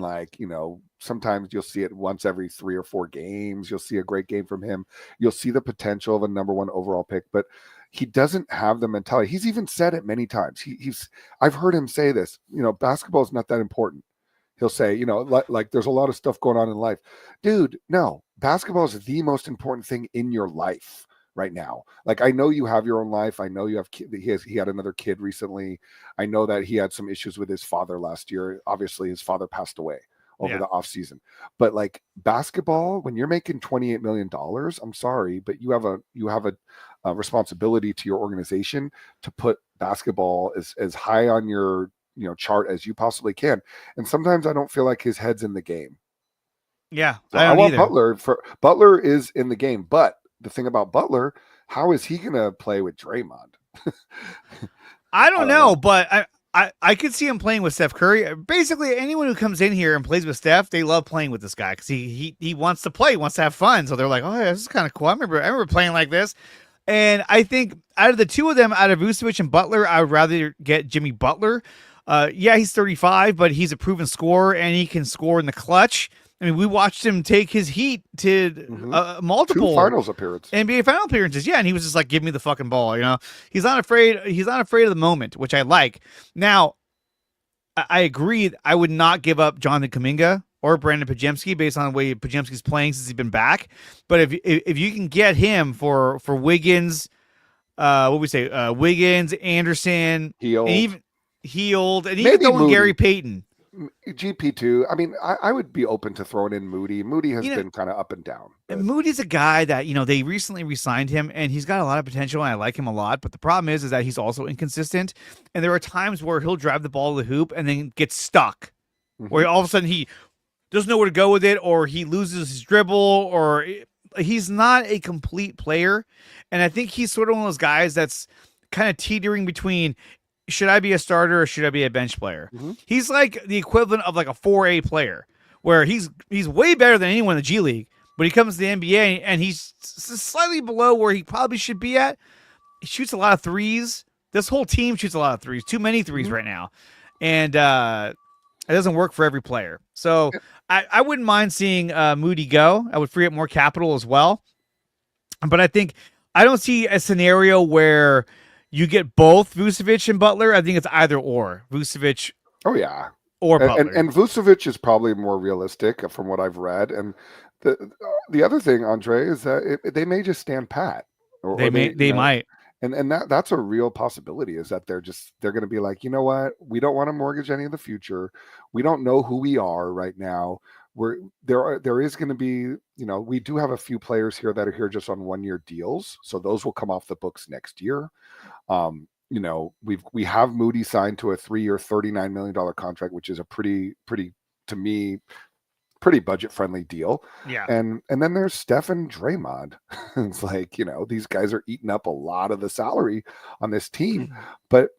sometimes you'll see it once every 3 or 4 games. You'll see a great game from him. You'll see the potential of a number 1 overall pick, but he doesn't have the mentality. He's even said it many times. I've heard him say this. Basketball is not that important. He'll say, like there's a lot of stuff going on in life. Dude, no, basketball is the most important thing in your life right now. Like, I know you have your own life. I know you have he had another kid recently. I know that he had some issues with his father last year. Obviously, his father passed away over the off season. But like basketball, when you're making $28 million, I'm sorry, but you have a responsibility to your organization to put basketball as high on your chart as you possibly can. And sometimes I don't feel like his head's in the game. Yeah, so I want either. Butler is in the game, but the thing about Butler, how is he going to play with Draymond? I don't know, but I could see him playing with Steph Curry. Basically, anyone who comes in here and plays with Steph, they love playing with this guy because he wants to play, wants to have fun. So they're like, oh, yeah, this is kind of cool. I remember playing like this. And I think out of the two of them, out of Vucevic and Butler, I would rather get Jimmy Butler. Yeah, he's 35, but he's a proven scorer, and he can score in the clutch. I mean, we watched him take his Heat to multiple 2 finals appearances, NBA final appearances. Yeah, and he was just like, "Give me the fucking ball." You know, he's not afraid. He's not afraid of the moment, which I like. Now, I agree. I would not give up Jonathan Kuminga or Brandon Pajemski based on the way Pajemski's playing since he's been back. But if you can get him for Wiggins, what we say, Wiggins, Anderson, Healed. and even and Maybe even throwing Moody. Gary Payton. GP2. I mean, I would be open to throwing in Moody. Moody has been kind of up and down. And Moody's a guy that, they recently re-signed him, and he's got a lot of potential, and I like him a lot. But the problem is that he's also inconsistent, and there are times where he'll drive the ball to the hoop and then get stuck, where all of a sudden he doesn't know where to go with it, or he loses his dribble, or he's not a complete player. And I think he's sort of one of those guys that's kind of teetering between, should I be a starter or should I be a bench player? He's like the equivalent of like a 4A player, where he's way better than anyone in the G League, but he comes to the NBA and he's slightly below where he probably should be at. He shoots a lot of threes. This whole team shoots a lot of threes, too many threes right now. And it doesn't work for every player. So I wouldn't mind seeing Moody go. I would free up more capital as well. But I don't see a scenario where you get both Vucevic and Butler. I think it's either or. Vucevic. Oh, yeah. Or Butler. And Vucevic is probably more realistic from what I've read. And the other thing, Andre, is that they may just stand pat. They might. And that's a real possibility, is that they're going to be like, you know what? We don't want to mortgage any of the future. We don't know who we are right now. There is going to be, we do have a few players here that are here just on 1-year deals. So those will come off the books next year. We have Moody signed to a 3-year, $39 million contract, which is a pretty, to me, pretty budget friendly deal. Yeah. And then there's Steph and Draymond. It's like, these guys are eating up a lot of the salary on this team, but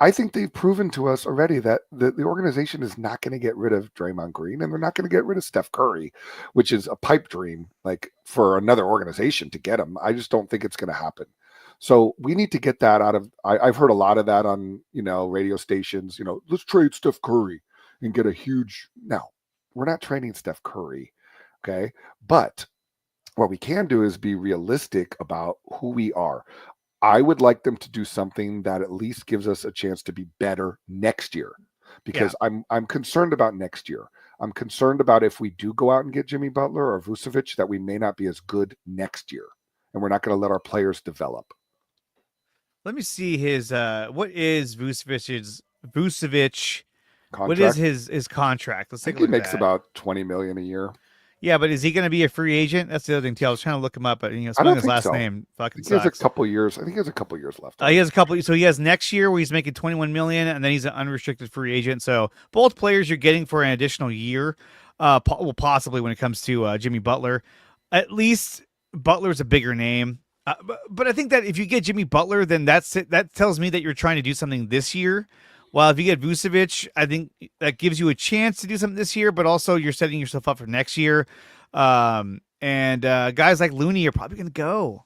I think they've proven to us already that the organization is not going to get rid of Draymond Green, and they're not going to get rid of Steph Curry, which is a pipe dream, like for another organization to get him. I just don't think it's going to happen. So we need to get that out of, I've heard a lot of that on, radio stations, let's trade Steph Curry and get a huge, no, we're not trading Steph Curry. Okay. But what we can do is be realistic about who we are. I would like them to do something that at least gives us a chance to be better next year, because I'm concerned about next year. I'm concerned about if we do go out and get Jimmy Butler or Vucevic, that we may not be as good next year, and we're not going to let our players develop. Let me see his what is Vucevic's Contract? What is his contract? Let's take a look He makes at that. about $20 million a year. Yeah, but is he going to be a free agent? That's the other thing too. I was trying to look him up, but I spelling don't his think last so. name fucking He has a sucks. couple years. I think he has a couple years left. He has a couple. So he has next year where he's making $21 million, and then he's an unrestricted free agent. So both players you're getting for an additional year, possibly when it comes to Jimmy Butler. At least Butler's a bigger name. But I think that if you get Jimmy Butler, then that's it. That tells me that you're trying to do something this year. While if you get Vucevic, I think that gives you a chance to do something this year, but also you're setting yourself up for next year. And guys like Looney are probably going to go.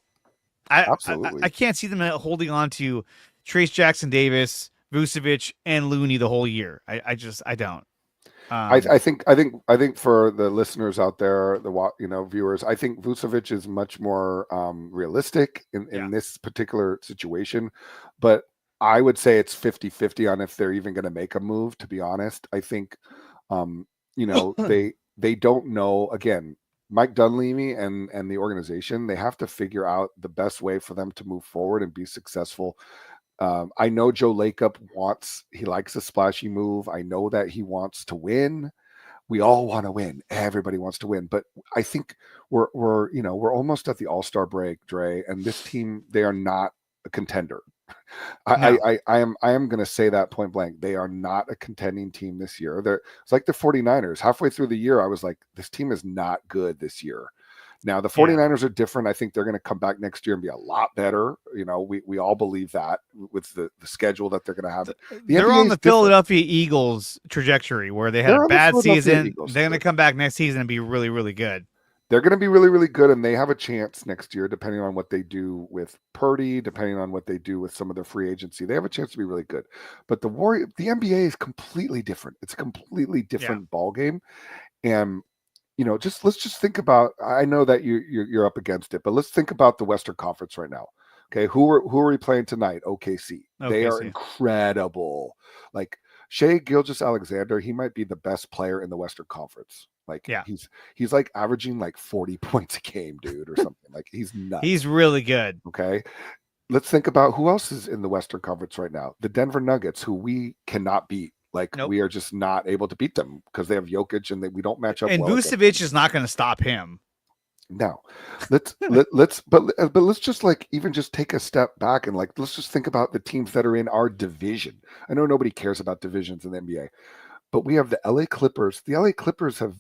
Absolutely. I can't see them holding on to Trace Jackson Davis, Vucevic, and Looney the whole year. I don't. I think for the listeners out there, the viewers, I think Vucevic is much more realistic in this particular situation, but I would say it's 50-50 on if they're even going to make a move, to be honest. I think they don't know. Again, Mike Dunleavy and the organization, they have to figure out the best way for them to move forward and be successful. I know Joe Lacob he likes a splashy move. I know that he wants to win. We all want to win. Everybody wants to win. But I think we're almost at the All-Star break, Dre, and this team, they are not a contender. No. I am going to say that point blank. They are not a contending team this year. It's like the 49ers. Halfway through the year, I was like, this team is not good this year. Now, the 49ers are different. I think they're going to come back next year and be a lot better. You know, we all believe that with the schedule that they're going to have. They're on the Philadelphia Eagles trajectory where they had a bad season. They're going to come back next season and be really, really good. They're going to be really, really good, and they have a chance next year, depending on what they do with Purdy, depending on what they do with some of their free agency. They have a chance to be really good. But the NBA is completely different. It's a completely different ball game, and you know, let's just think about. I know that you're up against it, but let's think about the Western Conference right now. Okay, who are we playing tonight? OKC. They are incredible. Like Shai Gilgeous-Alexander, he might be the best player in the Western Conference. Like he's like averaging like 40 points a game, dude, or something. Like he's nuts. He's really good. Okay. Let's think about who else is in the Western Conference right now. The Denver Nuggets, who we cannot beat. Like we are just not able to beat them because they have Jokic and we don't match up. And Vucevic is not going to stop him. No, let's just like even just take a step back and like let's just think about the teams that are in our division. I know nobody cares about divisions in the NBA, but we have the LA Clippers. The LA Clippers have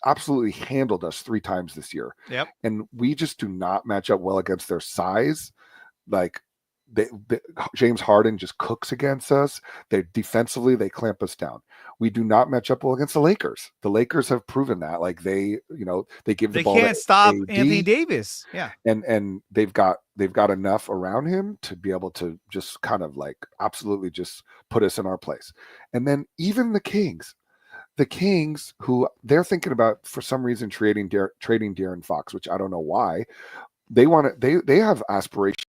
absolutely handled us 3 times this year. Yep. And we just do not match up well against their size. Like James Harden just cooks against us. Defensively, they clamp us down. We do not match up well against the Lakers. The Lakers have proven that. Like they give the ball. They can't stop Anthony Davis. Yeah. And they've got enough around him to be able to just kind of like absolutely just put us in our place. And then even the Kings, who they're thinking about for some reason trading De'Aaron Fox, which I don't know why. They have aspirations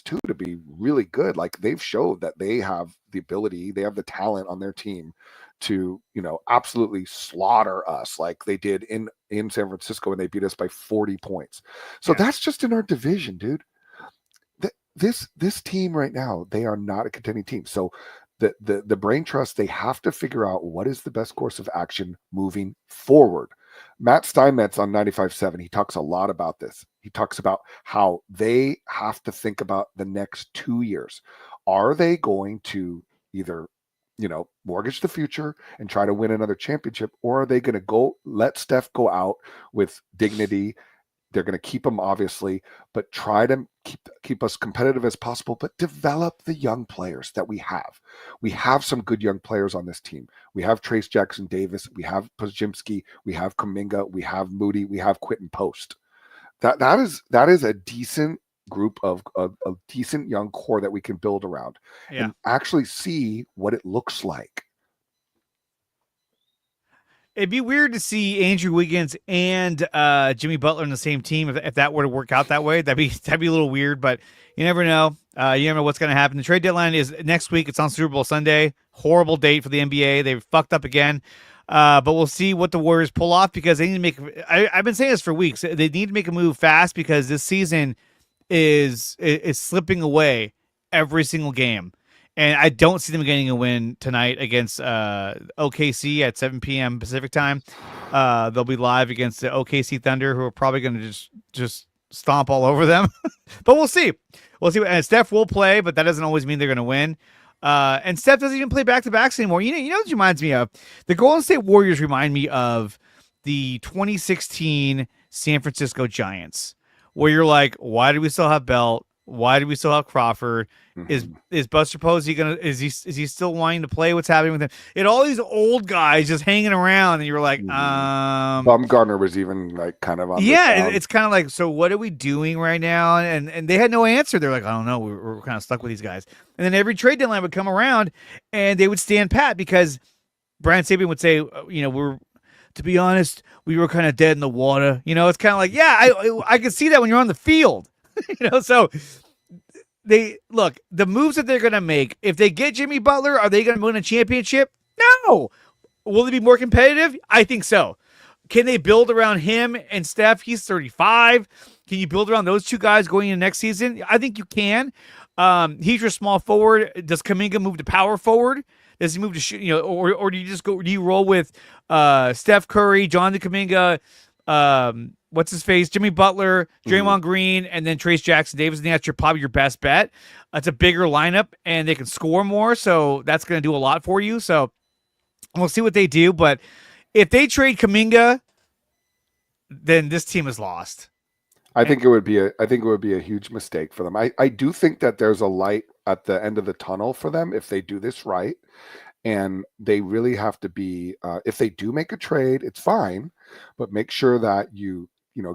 too to be really good. Like they've showed that they have the ability, they have the talent on their team to, you know, absolutely slaughter us like they did in San Francisco when they beat us by 40 points. So that's just in our division, dude. This team right now, they are not a contending team. So the brain trust, they have to figure out what is the best course of action moving forward. Matt Steinmetz on 95.7, he talks a lot about this. He talks about how they have to think about the next 2 years. Are they going to either, you know, mortgage the future and try to win another championship, or are they going to let Steph go out with dignity? They're going to keep him, obviously, but try to keep us competitive as possible, but develop the young players that we have. We have some good young players on this team. We have Trace Jackson Davis. We have Podziemski. We have Kuminga. We have Moody. We have Quentin Post. That is a decent group of a decent young core that we can build around and actually see what it looks like. It'd be weird to see Andrew Wiggins and Jimmy Butler in the same team if that were to work out that way. That'd be a little weird, but you never know. You never know what's going to happen. The trade deadline is next week. It's on Super Bowl Sunday. Horrible date for the NBA. They've fucked up again. But we'll see what the Warriors pull off because they need to make. I've been saying this for weeks. They need to make a move fast because this season is slipping away every single game. And I don't see them getting a win tonight against OKC at 7 p.m. Pacific time. They'll be live against the OKC Thunder, who are probably going to just stomp all over them. But we'll see. We'll see. And Steph will play, but that doesn't always mean they're going to win. And Steph doesn't even play back-to-backs anymore. You know what reminds me of? The Golden State Warriors remind me of the 2016 San Francisco Giants, where you're like, why do we still have Belt? Why do we still have Crawford? Mm-hmm. Is Buster Posey is he still wanting to play? What's happening with him? And all these old guys just hanging around, and you're like, Baumgartner was even like kind of on. Yeah, it's kind of like, so what are we doing right now? And they had no answer. They're like, I don't know. We're kind of stuck with these guys. And then every trade deadline would come around, and they would stand pat because Brian Sabian would say, to be honest, we were kind of dead in the water. You know, it's kind of like, I can see that when you're on the field. So the moves that they're going to make, if they get Jimmy Butler, are they going to win a championship? No. Will they be more competitive? I think so. Can they build around him and Steph? He's 35. Can you build around those two guys going into next season? I think you can. He's your small forward. Does Kuminga move to power forward? Does he move to shoot? Or do you just go? Do you roll with Steph Curry, Jonathan Kuminga, what's his face? Jimmy Butler, Draymond Green, and then Trace Jackson Davis. I think that's probably your best bet. It's a bigger lineup, and they can score more, so that's going to do a lot for you. So we'll see what they do. But if they trade Kuminga, then this team is lost. I think it would be a huge mistake for them. I do think that there's a light at the end of the tunnel for them if they do this right. And they really have to be, if they do make a trade, it's fine, but make sure that you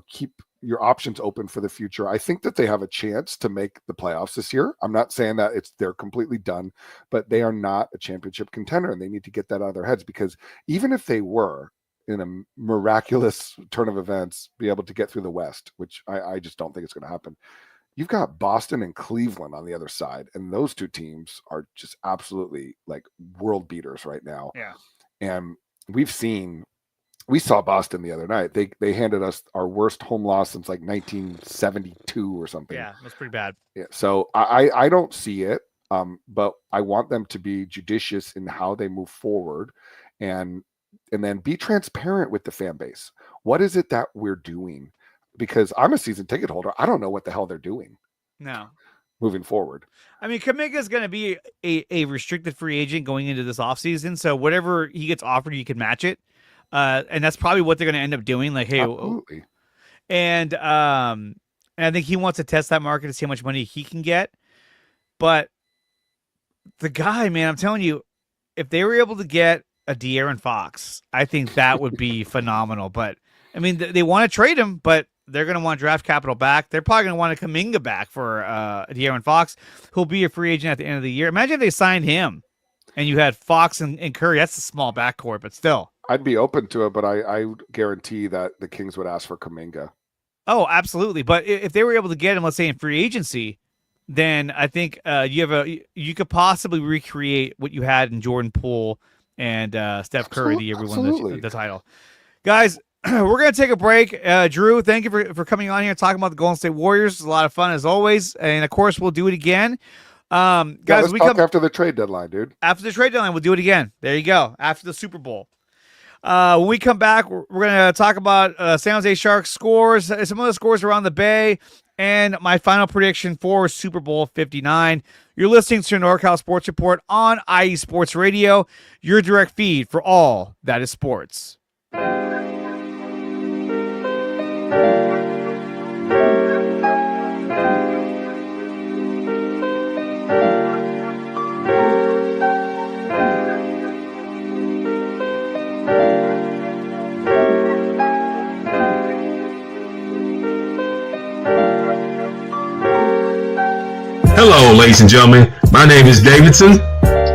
keep your options open for the future. I think that they have a chance to make the playoffs this year. I'm not saying that they're completely done, but they are not a championship contender, and they need to get that out of their heads, because even if they were, in a miraculous turn of events, be able to get through the West, which I just don't think it's going to happen. You've got Boston and Cleveland on the other side, and those two teams are just absolutely like world beaters right now. Yeah. And we saw Boston the other night. They handed us our worst home loss since like 1972 or something. Yeah, that's pretty bad. Yeah. So I don't see it, but I want them to be judicious in how they move forward, and then be transparent with the fan base. What is it that we're doing? Because I'm a season ticket holder. I don't know what the hell they're doing. No. Moving forward. I mean, Kuminga is going to be a restricted free agent going into this offseason. So whatever he gets offered, you can match it. And that's probably what they're going to end up doing. Like, hey, absolutely. And I think he wants to test that market to see how much money he can get. But the guy, man, I'm telling you, if they were able to get a De'Aaron Fox, I think that would be phenomenal. But I mean, they want to trade him, but they're going to want draft capital back. They're probably going to want a Kuminga back for De'Aaron Fox, who'll be a free agent at the end of the year. Imagine if they signed him and you had Fox and Curry. That's a small backcourt, but still. I'd be open to it, but I would guarantee that the Kings would ask for Kuminga. Oh, absolutely. But if they were able to get him, let's say in free agency, then I think you could possibly recreate what you had in Jordan Poole and Steph Curry the year we won the title. Guys, we're going to take a break. Drew, thank you for coming on here and talking about the Golden State Warriors. It's a lot of fun as always. And of course, we'll do it again. Guys, let's talk after the trade deadline, dude. After the trade deadline, we'll do it again. There you go. After the Super Bowl. When we come back, we're going to talk about San Jose Sharks scores, some of the scores around the Bay, and my final prediction for Super Bowl 59. You're listening to NorCal Sports Report on IE Sports Radio, your direct feed for all that is sports. Hello, ladies and gentlemen. My name is Davidson.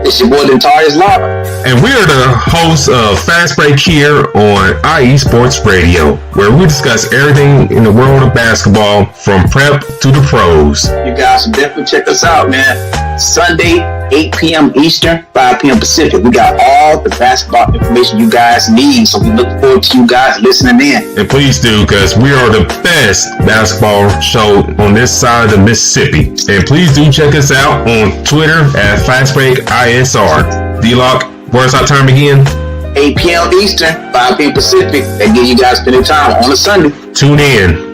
It's your boy, Dentarius Locke. And we are the hosts of Fast Break here on IE Sports Radio, where we discuss everything in the world of basketball from prep to the pros. You guys should definitely check us out, man. Sunday, 8 p.m. Eastern, 5 p.m. Pacific. We got all the basketball information you guys need, so we look forward to you guys listening in. And please do, because we are the best basketball show on this side of the Mississippi. And please do check us out on Twitter at FastBreakISR. D-Lock, where's our time again? 8 p.m. Eastern, 5 p.m. Pacific. That give you guys plenty of time on a Sunday. Tune in.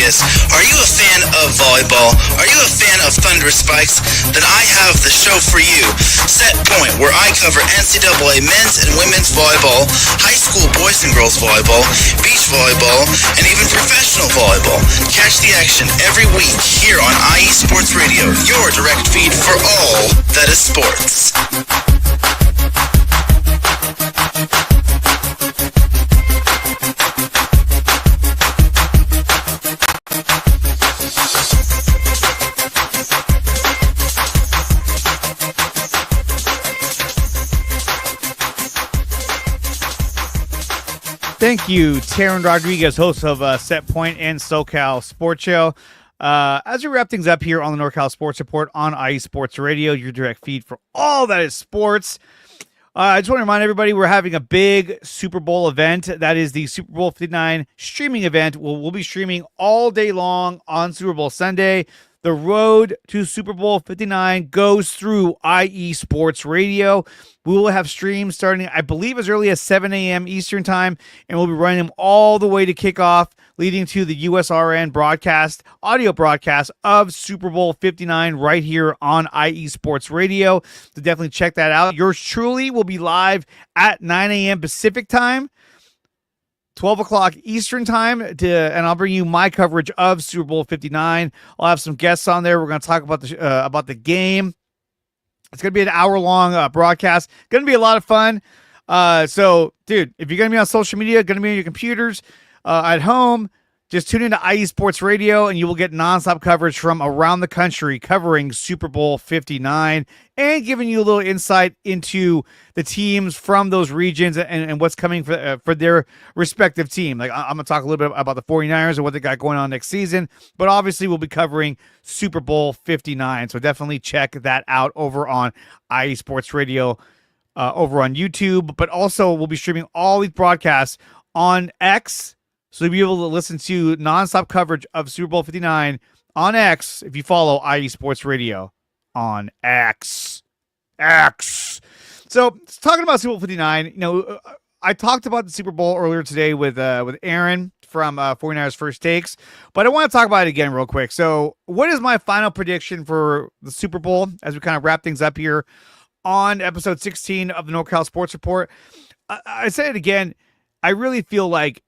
Are you a fan of volleyball? Are you a fan of Thunderous Spikes? Then I have the show for you. Set Point, where I cover NCAA men's and women's volleyball, high school boys and girls volleyball, beach volleyball, and even professional volleyball. Catch the action every week here on IE Sports Radio, your direct feed for all that is sports. Thank you, Taryn Rodriguez, host of Set Point and SoCal Sports Show. As we wrap things up here on the NorCal Sports Report on IE Sports Radio, your direct feed for all that is sports. I just want to remind everybody we're having a big Super Bowl event. That is the Super Bowl 59 streaming event. We'll be streaming all day long on Super Bowl Sunday. The road to Super Bowl 59 goes through IE Sports Radio. We will have streams starting, I believe, as early as 7 a.m. Eastern Time, and we'll be running them all the way to kickoff, leading to the USRN broadcast, audio broadcast of Super Bowl 59 right here on IE Sports Radio. So definitely check that out. Yours truly will be live at 9 a.m. Pacific Time, 12 o'clock Eastern Time, and I'll bring you my coverage of Super Bowl 59. I'll have some guests on there. We're going to talk about the game. It's going to be an hour-long broadcast. Going to be a lot of fun. So, dude, if you're going to be on social media, going to be on your computers, at home, just tune into IE Sports Radio, and you will get nonstop coverage from around the country covering Super Bowl 59 and giving you a little insight into the teams from those regions and what's coming for their respective team. Like, I'm going to talk a little bit about the 49ers and what they got going on next season, but obviously we'll be covering Super Bowl 59. So definitely check that out over on IE Sports Radio over on YouTube, but also we'll be streaming all these broadcasts on X. So you'll be able to listen to nonstop coverage of Super Bowl 59 on X if you follow IE Sports Radio on X. So talking about Super Bowl 59, I talked about the Super Bowl earlier today with Aaron from 49ers First Takes, but I want to talk about it again real quick. So what is my final prediction for the Super Bowl as we kind of wrap things up here on episode 16 of the NorCal Sports Report? I say it again. I really feel like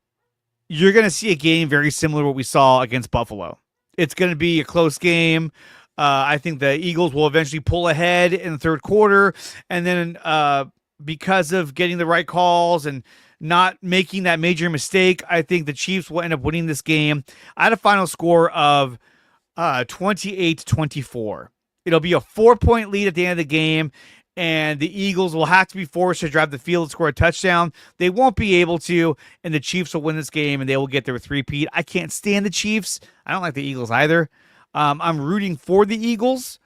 you're going to see a game very similar to what we saw against Buffalo. It's going to be a close game. I think the Eagles will eventually pull ahead in the third quarter. And then because of getting the right calls and not making that major mistake, I think the Chiefs will end up winning this game. I had a final score of 28-24. It'll be a 4-point lead at the end of the game, and the Eagles will have to be forced to drive the field and score a touchdown. They won't be able to, and the Chiefs will win this game, and they will get their three-peat. I can't stand the Chiefs. I don't like the Eagles either. I'm rooting for the Eagles,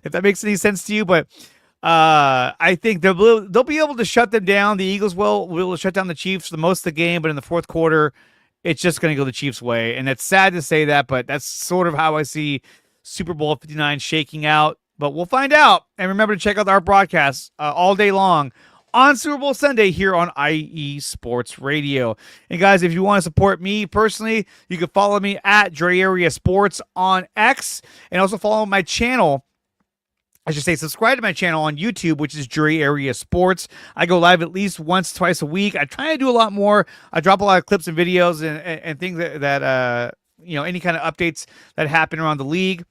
if that makes any sense to you, but I think they'll be able to shut them down. The Eagles will shut down the Chiefs for most of the game, but in the fourth quarter, it's just going to go the Chiefs' way, and it's sad to say that, but that's sort of how I see Super Bowl 59 shaking out. But we'll find out. And remember to check out our broadcasts all day long on Super Bowl Sunday here on IE Sports Radio. And guys, if you want to support me personally, you can follow me at Dre Area Sports on X, and also follow my channel. I should say subscribe to my channel on YouTube, which is Dre Area Sports. I go live at least once, twice a week. I try to do a lot more. I drop a lot of clips and videos and things that any kind of updates that happen around the league.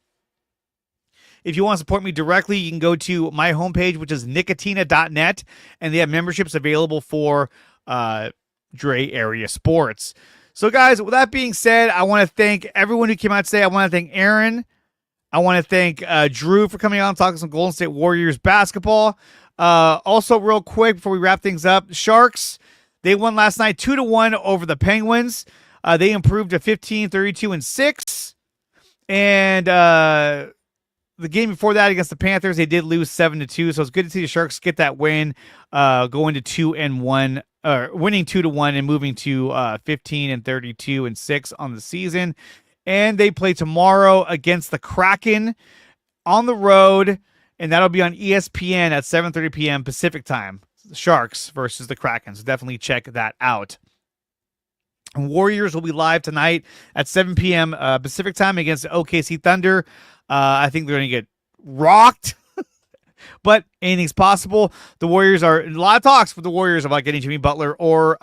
If you want to support me directly, you can go to my homepage, which is nicotina.net, and they have memberships available for Dre Area Sports. So, guys, with that being said, I want to thank everyone who came out today. I want to thank Aaron. I want to thank Drew for coming out and talking some Golden State Warriors basketball. Also, real quick, before we wrap things up, Sharks, they won last night 2-1 over the Penguins. They improved to 15, 32, and 6. And the game before that against the Panthers, they did lose 7-2. So it's good to see the Sharks get that win, going to 2-1, winning 2-1 and moving to 15 and 32 and 6 on the season. And they play tomorrow against the Kraken on the road, and that'll be on ESPN at 7:30 p.m. Pacific time. The Sharks versus the Kraken. So definitely check that out. And Warriors will be live tonight at 7 p.m. Pacific time against the OKC Thunder. I think they're going to get rocked, but anything's possible. The Warriors are in a lot of talks with the Warriors about getting Jimmy Butler or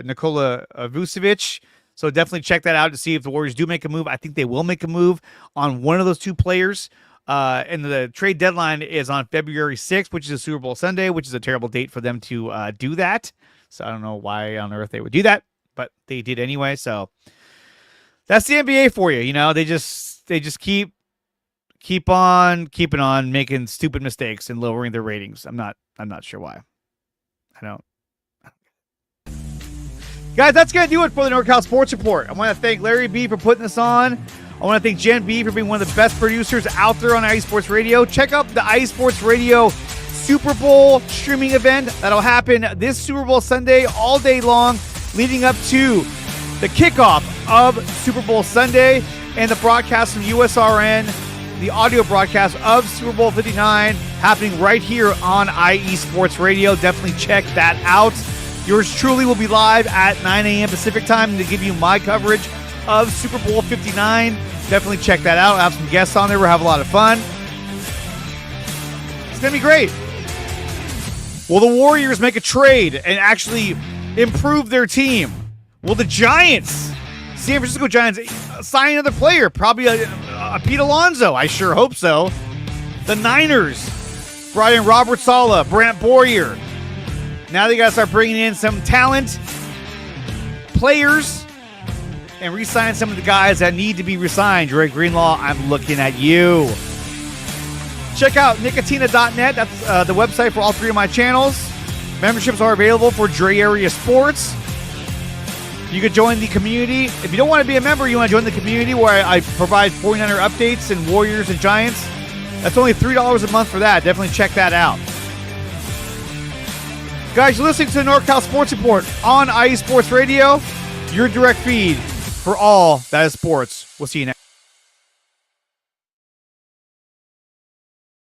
Nikola Vucevic. So definitely check that out to see if the Warriors do make a move. I think they will make a move on one of those two players. And the trade deadline is on February 6th, which is a Super Bowl Sunday, which is a terrible date for them to do that. So I don't know why on earth they would do that, but they did anyway. So that's the NBA for you. They just keep on keeping on making stupid mistakes and lowering their ratings. I'm not sure why. I don't. Guys, that's going to do it for the NorCal Sports Report. I want to thank Larry B for putting this on. I want to thank Jen B for being one of the best producers out there on IE Sports Radio. Check out the IE Sports Radio Super Bowl streaming event that'll happen this Super Bowl Sunday all day long, leading up to the kickoff of Super Bowl Sunday and the broadcast from USRN, the audio broadcast of Super Bowl 59 happening right here on IE Sports Radio. Definitely check that out. Yours truly will be live at 9 a.m. Pacific time to give you my coverage of Super Bowl 59. Definitely check that out. I'll have some guests on there. We'll have a lot of fun. It's going to be great. Will the Warriors make a trade and actually improve their team? Will the Giants, San Francisco Giants, sign another player? Probably a Pete Alonso. I sure hope so. The Niners brought in Robert Saleh, Brant Boyer. Now they got to start bringing in some talent, players, and re-sign some of the guys that need to be re-signed. Dre Greenlaw, I'm looking at you. Check out Nicotina.net. That's the website for all three of my channels. Memberships are available for Dre Area Sports. You could join the community. If you don't want to be a member, you want to join the community where I provide 49er updates and Warriors and Giants. That's only $3 a month for that. Definitely check that out. Guys, you're listening to the NorCal Sports Report on IE Sports Radio, your direct feed for all that is sports. We'll see you next.